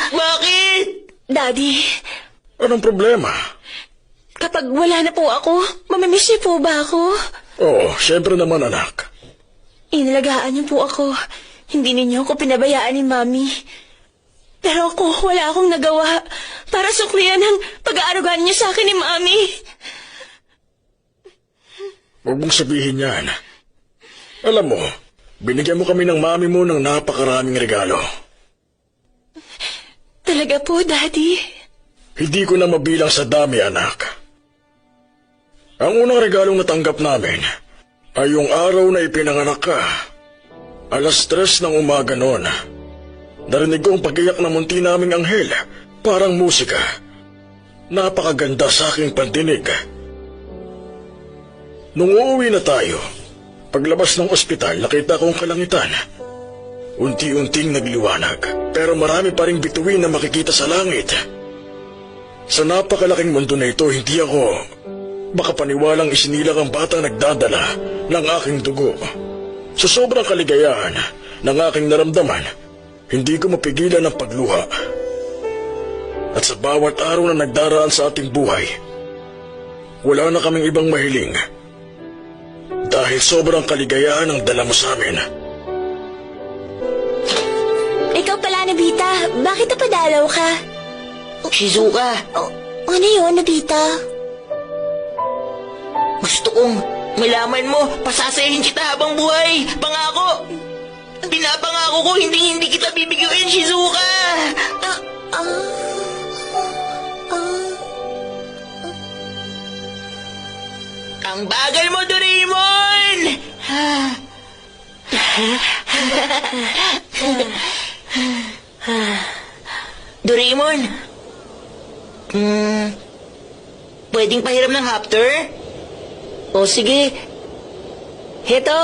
Bakit? Daddy, Anong problema? kapag wala na po ako, mamimiss niyo po ba ako? Siyempre naman, anak. Inalagaan niyo po ako. Hindi ninyo ako pinabayaan ni Mami. Pero ako, wala akong nagawa para suklian ang pag-aarugan niyo sa akin ni Mami. Huwag mong sabihin yan. Alam mo, binigyan mo kami ng mami mo ng napakaraming regalo. Talaga po, Daddy? Hindi ko na mabilang sa dami, anak. Ang unang regalong natanggap namin ay yung araw na ipinanganak ka. 3:00 ng umaga noon. Narinig ko ang pag-iyak ng munti naming anghel, parang musika. Napakaganda sa aking pandinig. Nung uuwi na tayo, paglabas ng ospital, nakita ko ang kalangitan. Unti-unting nagliwanag, pero marami pa ring bituin na makikita sa langit. Sa napakalaking mundo na ito, hindi ako makapaniwalang isinilang ang bata nagdadala ng aking dugo. Sa sobrang kaligayahan ng aking naramdaman, hindi ko mapigilan ang pagluha. At sa bawat araw na nagdaraan sa ating buhay, wala na kaming ibang mahiling. Dahil sobrang kaligayahan ang dala mo sa amin. Ikaw pala, Nobita. Bakit napadalaw ka? Shizuka, Ano yun, Nobita? gusto kong malaman mo, pasasayahin kita habang buhay. Pangako! Pinapangako ko, hindi kita bibigyan, Shizuka! Ang bagal mo, Doraemon! Doraemon, pwedeng pahiram ng hapter? O sige. Heto.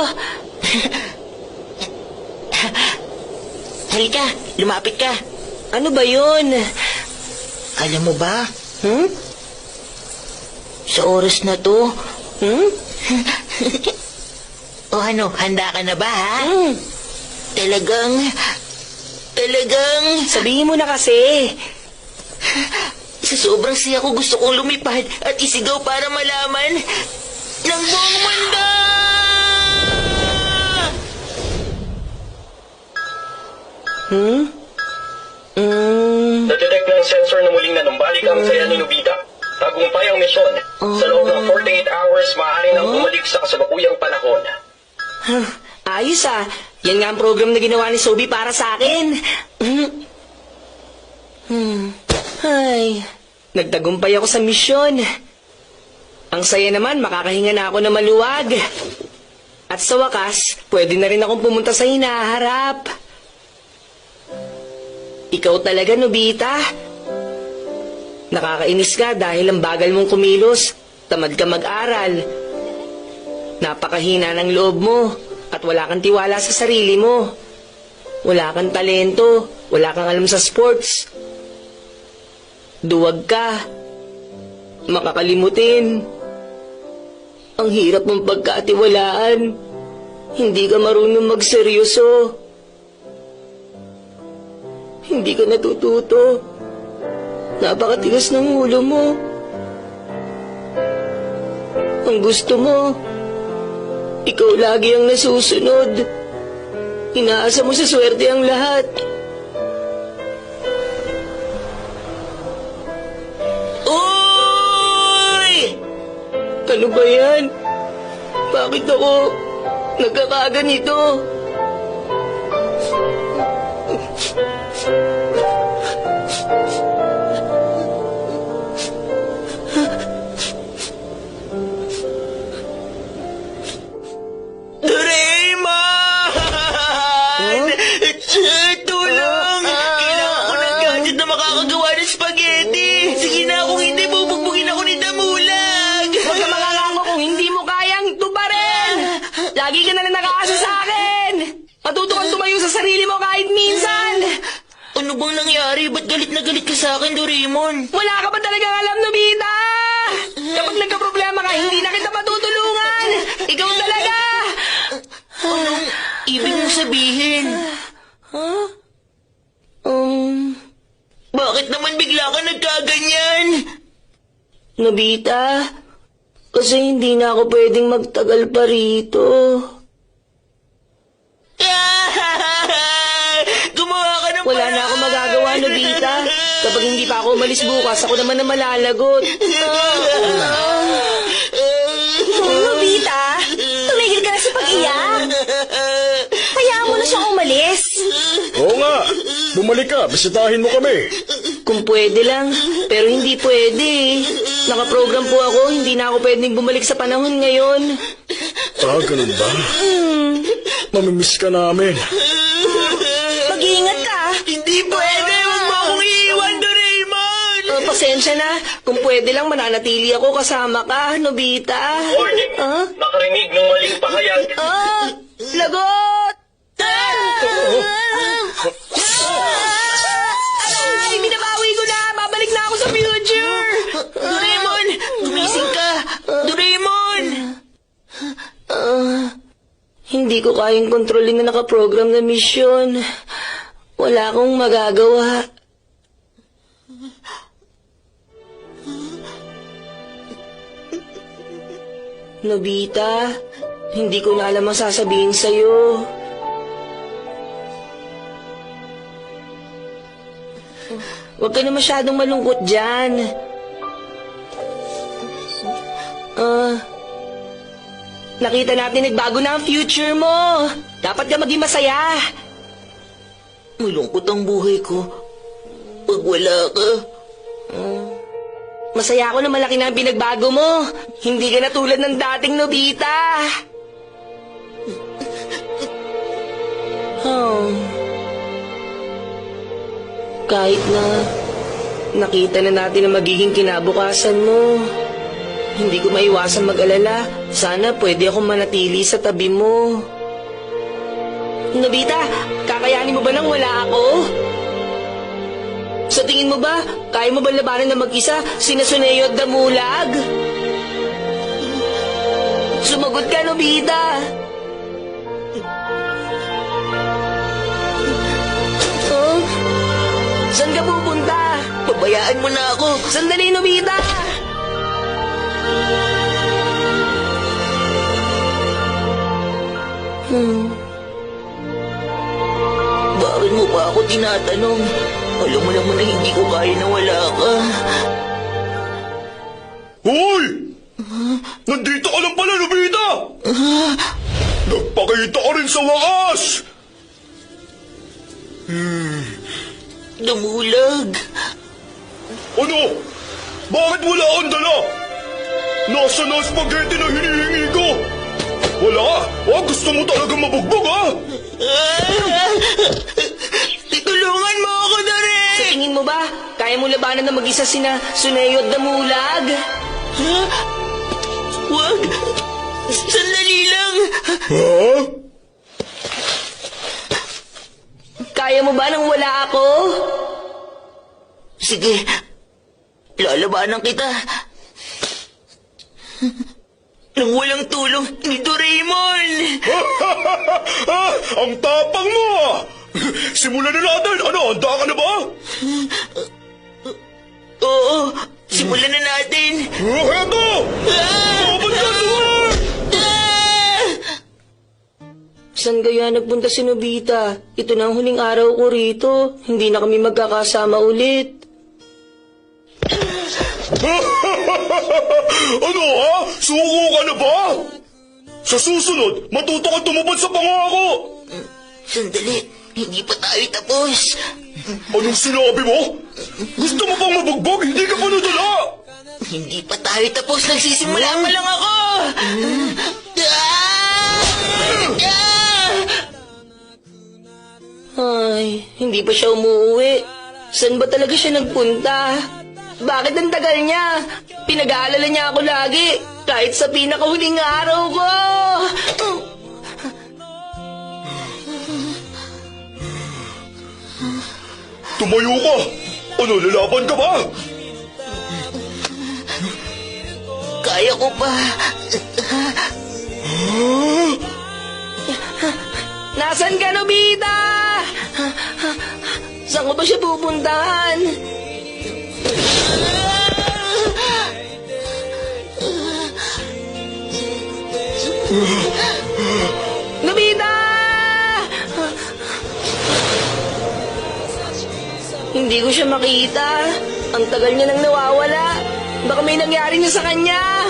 Halika, lumapit ka. Ano ba yun? Alam mo ba? Sa oras na to, o ano, handa ka na ba, ha? Talagang... Sabihin mo na kasi. Sa sobrang siya ko, gusto kong lumipad at isigaw para malaman ng buong mundo! Nadetect ng sensor na muling nanumbalik ang saya ni Nobita. Tagumpay ang misyon. Sa loob ng 48 hours, maaari nang bumalik sa kasalukuyang panahon. Ayos ah. Yan nga ang program na ginawa ni Sobi para sa akin. Ay, nagtagumpay ako sa misyon. Ang saya naman, makakahinga na ako na maluwag. At sa wakas, pwede na rin akong pumunta sa hinaharap. Ikaw talaga, Nobita. Nakakainis ka dahil ang bagal mong kumilos. Tamad ka mag-aral. Napakahina ng loob mo. At wala kang tiwala sa sarili mo. Wala kang talento. Wala kang alam sa sports. Duwag ka. Makakalimutin. Ang hirap mong pagkatiwalaan. Hindi ka marunong magseryoso. Hindi ka natututo. Napakatigas ng ulo mo. Ang gusto mo, ikaw lagi ang nasusunod. Inaasa mo sa swerte ang lahat. Uy! Ano ba yan? Bakit ako nagkakaganito? Lagi ka na lang nakaasa sa akin! Matuto kang tumayo sa sarili mo kahit minsan! Ano bang nangyari? Ba't galit na galit ka sa akin, Doraemon? Wala ka ba talagang alam, Nobita? Kapag nagka-problema ka, hindi na kita matutulungan! Ikaw talaga! Anong ibig mong sabihin? Bakit naman bigla ka nagkaganyan? Nobita, kasi hindi na ako pwedeng magtagal pa rito. Gumawa ka ng Wala na ako magagawa, Nobita. Kapag hindi pa ako umalis bukas, ako naman na malalagot. Nobita, tumigil ka na sa pag-iyak. Hayaan mo na siyang umalis. Oo nga, bumalik ka, bisitahin mo kami. Kung pwede lang, pero hindi pwede. Nakaprogram po ako, hindi na ako pwedeng bumalik sa panahon ngayon. Ganun ba? Mamimiss ka namin. Mag-iingat ka. Hindi pwede! Huwag mo akong iiwan, Doraemon! Pasensya na, kung pwede lang mananatili ako kasama ka, Nobita. Warning! Nakarinig ng maling pahayag. Lagot! Ay, binabawi ko na! Babalik na ako sa future! Doraemon! Gumising ka! Doraemon! Hindi ko kayang kontrolin na nakaprogram na misyon. Wala akong magagawa. Nobita, hindi ko na alam ang sasabihin sa'yo. Huwag ka na masyadong malungkot dyan. Nakita natin nagbago na ang future mo. Dapat ka maging masaya. Malungkot ang buhay ko. Pag wala ka. Masaya ako na malaki na ang pinagbago mo. Hindi ka na tulad ng dating Nobita. Kahit na nakita na natin ang magiging kinabukasan mo, hindi ko maiwasan mag-alala. Sana pwede akong manatili sa tabi mo. Nobita, kakayanin mo ba nang wala ako? Sa tingin mo ba, kaya mo ba labanan na mag-isa sina Suneo at Damulag? Sumagot ka, Nobita. Saan ka pupunta? Pabayaan mo na ako. Sandali, Nobita! Bakit mo pa ako tinatanong? Alam mo naman na hindi ko kaya na wala ka. Hoy! Nandito ka lang pala, Nobita! Nagpakita ka rin sa wakas! Damulag. Ano? Bakit wala kang dala? Nasaan na ang spaghetti na hinihingi ko? Wala? Gusto mo talaga mabugbog, ha? Tulungan mo ako, Dore! Sa tingin mo ba, kaya mo labanan na mag-isa sina Suneo at Damulag? Wag! Sandali lang! Ha? Kaya mo ba nang wala ako? Sige, lalabanan kita. Nang walang tulong ni Doraemon! Ang tapang mo, ah! Simulan na natin! Ano, handa ka na ba? Oo, simulan na natin! Heto! Babad ka tuwag! Saan kaya nagpunta si Nobita? Ito na ang huling araw ko rito. Hindi na kami magkakasama ulit. Ano, ha? Suko ka na ba? Sa susunod, matuto ka tumupad sa pangako! Sandali, hindi pa tayo tapos. Anong sinabi mo? Gusto mo bang mabugbog? Hindi ka pa nadala! Hindi pa tayo tapos, nagsisimula pa lang ako! Ay, hindi pa siya umuwi. Saan ba talaga siya nagpunta? Bakit ang tagal niya? Pinag-aalala niya ako lagi, kahit sa pinakahuling araw ko. Tumayo ka! Ano, lalaban ka ba? Kaya ko pa. Nasaan ka, Nobita? Saan ko ba siya pupuntahan? Nobita! Hindi ko siya makita. Ang tagal niya nang nawawala. Baka may nangyari na sa kanya.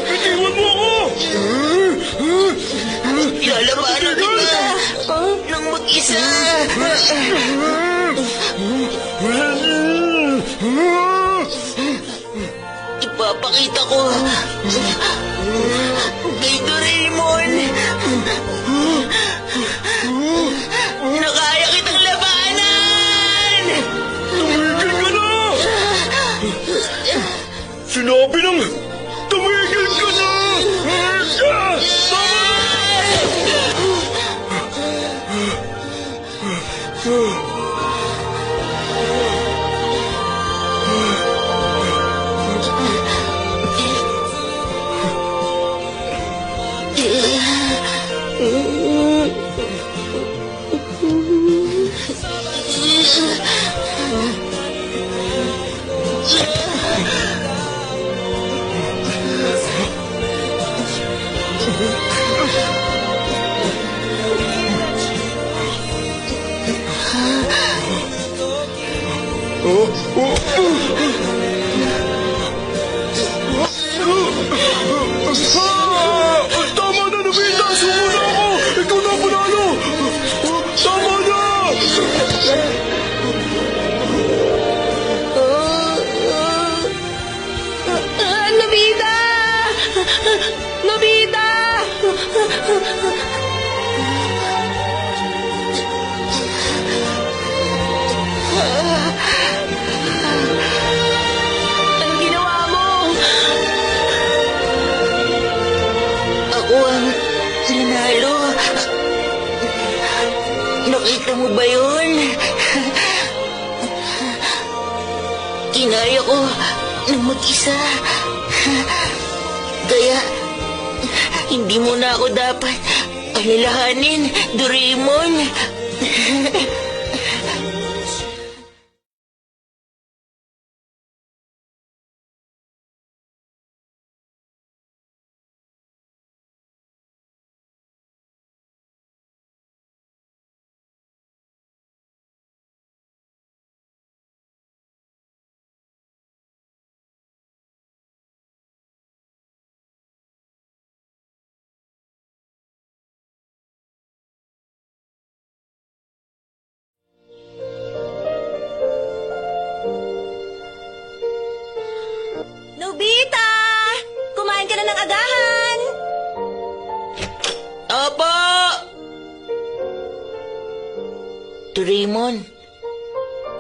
Itiwan mo ako! Lalabanan kita ng mag-isa. Ipapakita ko kay Doraemon na kaya kitang labanan. Tumigil ka na! Sinabi ng tumigil ka na! Tama na! Tama na, Nobita! Sumuna ako! Ikaw na ang panalo! Tama na! Nobita! Nobita! Anong ginawa mo? Ako ang nanalo. Nakita mo ba yun? Kinaya ko ng mag-isa. Kaya, hindi mo na ako dapat alalahanin, Doraemon. Nobita! Kumain ka na ng agahan! Opo! Doraemon,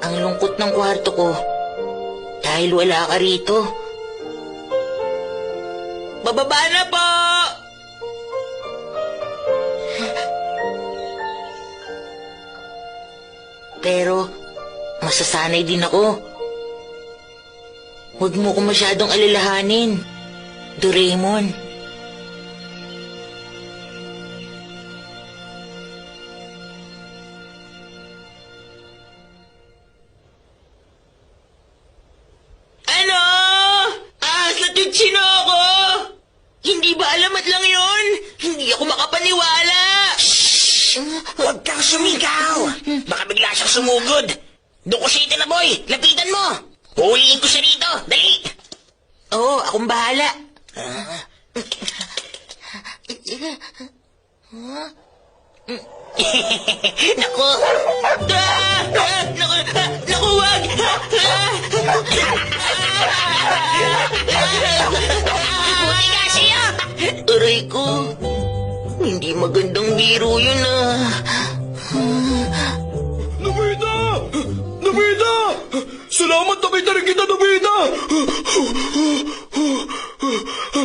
ang lungkot ng kwarto ko dahil wala ka rito. Bababa na po! Pero, masasanay din ako. Huwag mo ko masyadong alalahanin, Doraemon. Ano? Ahas na tutsin ako? Hindi ba alamat lang yun? Hindi ako makapaniwala. Huwag kang sumigaw! Baka bigla siyang sumugod. Doon ko siya itinaboy! Lapitan mo! Huhuliin ko siya rito! Dali! Oo, akong bahala. Naku! Naku, wag! Buhay ka siya! Aray ko, hindi magandang biro yun Nobita! Nobita! Salamat, nakita rin kita, Nobita!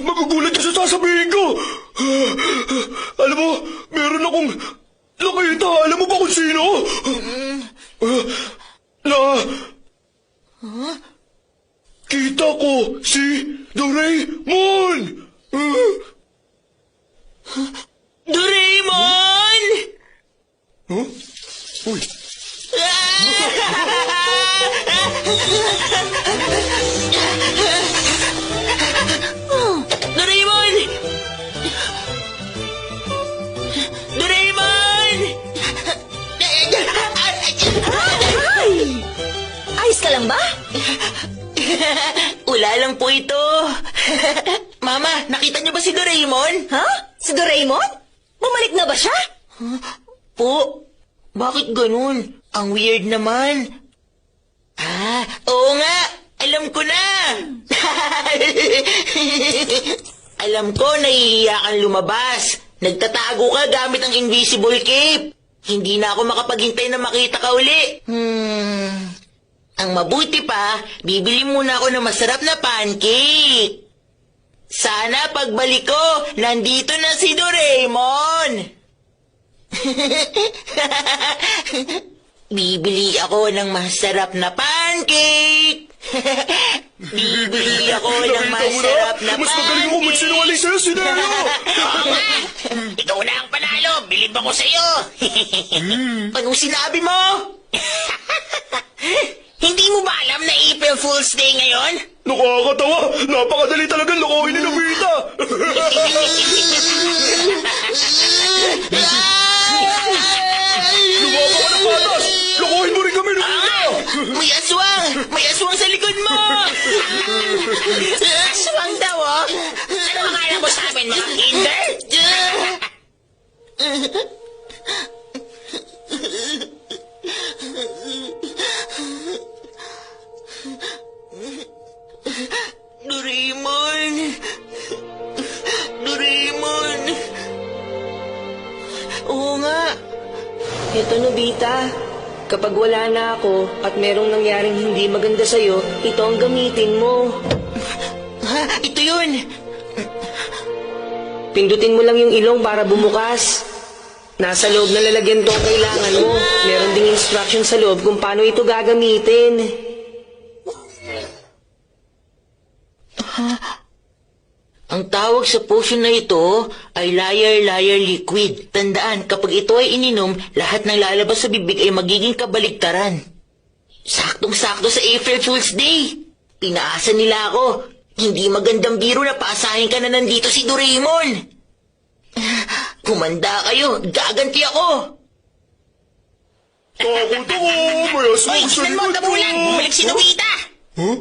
Magugulat ka sa sasabihin ko! Alam mo, meron akong Nakita ko si Doraemon! Doraemon! Huh? Uy, Doraemon! Doraemon! Ayos ka lang ba? Wala lang po ito. Mama, nakita niyo ba si Doraemon? Ha? Si Doraemon? Bumalik na ba siya? Po, bakit ganun? Ang weird naman. Oo nga. Alam ko na. Alam ko, nahihiya kang lumabas. Nagtatago ka gamit ang invisible cape. Hindi na ako makapaghintay na makita ka uli. Ang mabuti pa, bibili muna ako ng masarap na pancake. Sana pagbalik ko, nandito na si Doraemon. Bibili ako ng masarap na pancake. Bibili ako ng nakita mo na? masarap na Mas magaling ako pancake. magsinungaling sa'yo, si Neo! Oo nga! Ikaw na ang panalo! Bilib ako sa'yo! Anong sinabi mo? Hindi mo ba alam na April Fool's Day ngayon? Nakakatawa! Napakadali talagang lokohin ni Nobita! Lumaba ka ng patas! Lokohin mo rin kami, Nobita! May aswang! May aswang sa likod mo! Aswang daw, oh! Ano akala mo sa amin, mga kinder? Doraemon! Doraemon! Oo nga. Ito, Nobita. Kapag wala na ako at merong nangyaring hindi maganda sa'yo, ito ang gamitin mo. Ha? Ito yun! Pindutin mo lang yung ilong para bumukas. Nasa loob na lalagyan to ang kailangan mo. Meron ding instruction sa loob kung paano ito gagamitin. Ang tawag sa potion na ito ay Liar Liquid. Tandaan, kapag ito ay ininom, lahat ng lalabas sa bibig ay magiging kabaligtaran. Saktong-sakto sa April Fool's Day. Pinaasa nila ako. Hindi magandang biro na paasahin ka na nandito si Doraemon. Kumanda kayo, gaganti ako. Takot ako! May aswang Hoy, sa tignan mo, likod tabulan! ko! Bumalik si Nobita! Huh?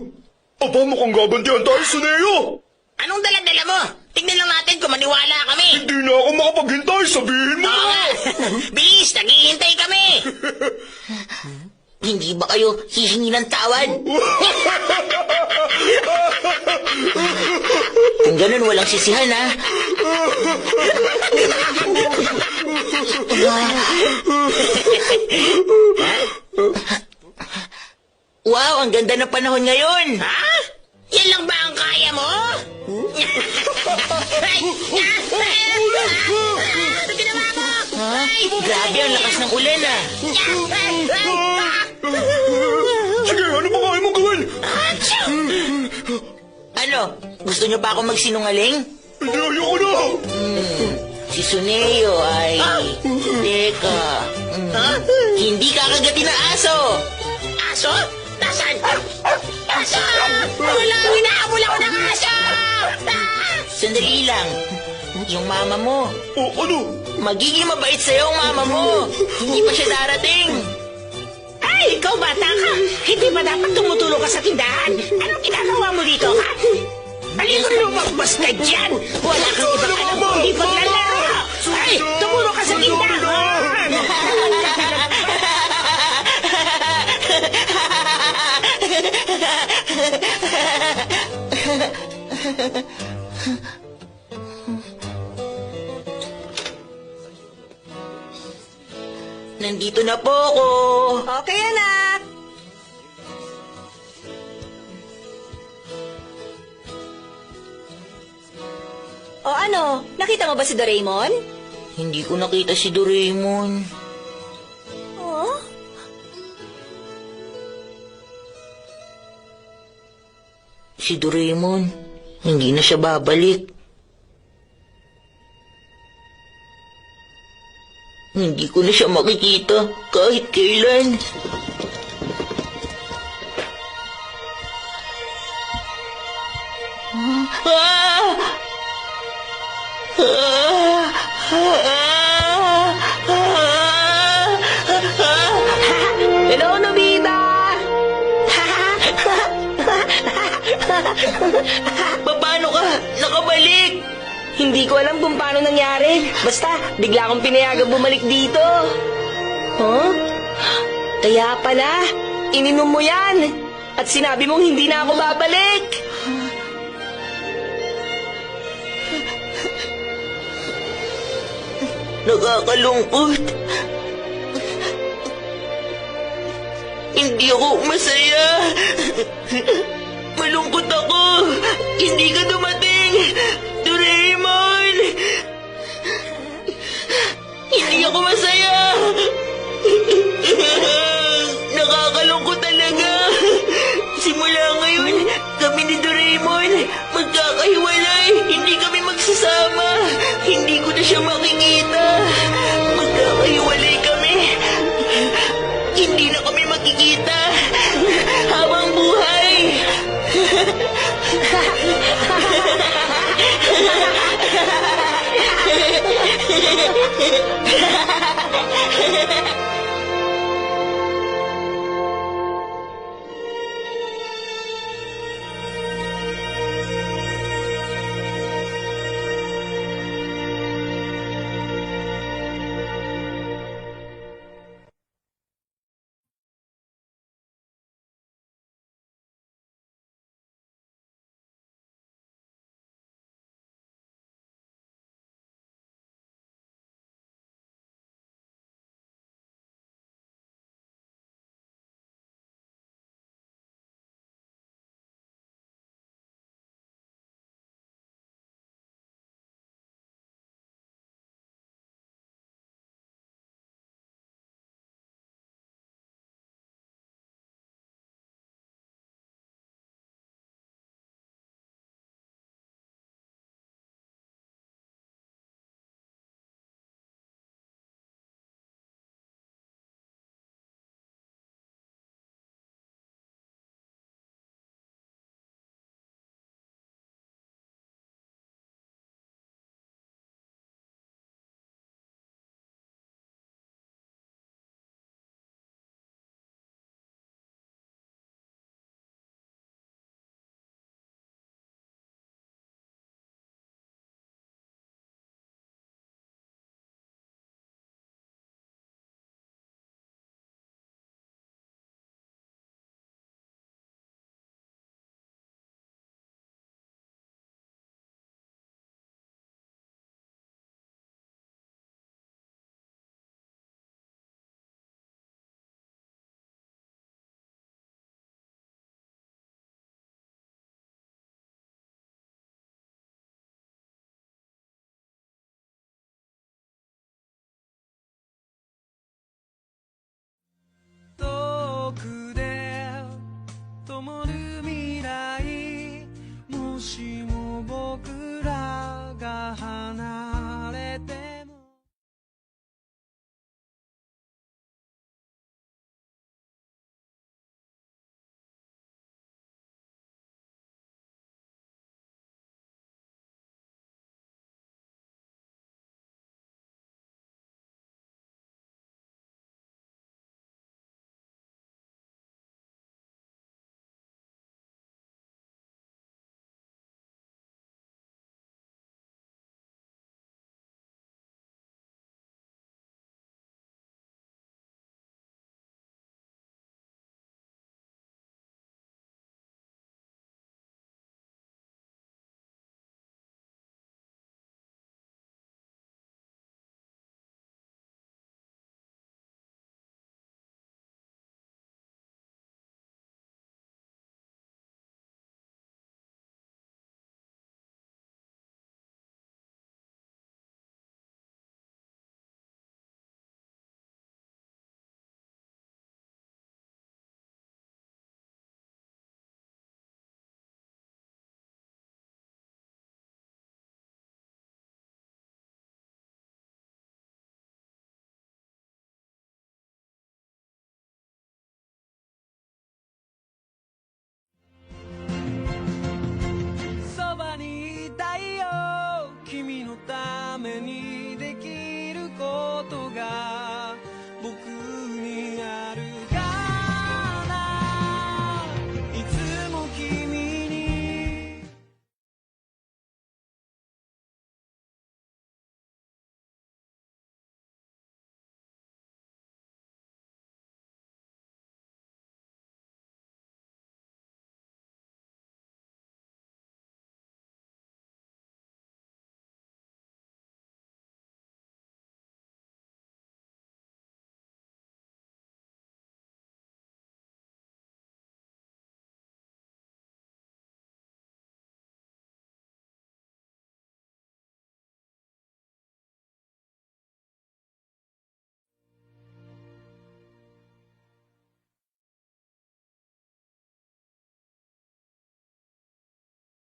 Aba, mukhang gagantihan tayo sa Neo! Anong dala-dala mo? Tignan lang natin kung maniwala kami! Hindi na ako makapaghintay, sabihin mo Oo na! nga! Bilis, naghihintay kami! Hindi ba kayo hihingi ng tawad? Kung ganun, walang sisihan, ha? Wow, ang ganda ng panahon ngayon! Ha? Yan lang ba ang kaya mo? Ano ginawa mo? Ha? Grabe, ang lakas ng ulan, ah! Sige, ano ba kaya mong gawin? Ano? Gusto niyo pa ako magsinungaling? Hindi, ayoko na! Si Suneo ay... Teka... Hindi kakagatin ng aso! Aso? Nasaan? Aso! Wala, hinahabol ako ng aso! Sandali lang. Yung mama mo. O, ano? Magiging mabait sa'yo ang mama mo. Hindi pa siya darating. Ay, ikaw bata ka! Hindi ba dapat tumutulong ka sa tindahan? Anong ginagawa mo dito, ha? Halika lumabas ka dyan! Wala kang ibang alam kundi paglalaro! Ay, tumuro ka sa tindahan! Nandito na po ako. Okay, anak. O ano, nakita mo ba si Doraemon? Hindi ko nakita si Doraemon. Oh? Si Doraemon, hindi na siya babalik. Hindi ko na siya makikita kahit kailan. Hello, Nobita! Paano ka nakabalik? Hindi ko alam kung paano nangyari. Basta, bigla akong pinayagang bumalik dito. Huh? Kaya pala, ininom mo yan. At sinabi mong hindi na ako babalik. Nakakalungkot. Hindi ako masaya. Malungkot ako. Hindi ka dumating. Doraemon! Hindi ako masaya. Nakakalungkot talaga. Simula ngayon, kami ni Doraemon magkakahiwalay. Hindi kami magsasama. Hindi ko na siya makikita. Magkakahiwalay kami. Hindi na kami makikita habang buhay. Ha ha ha!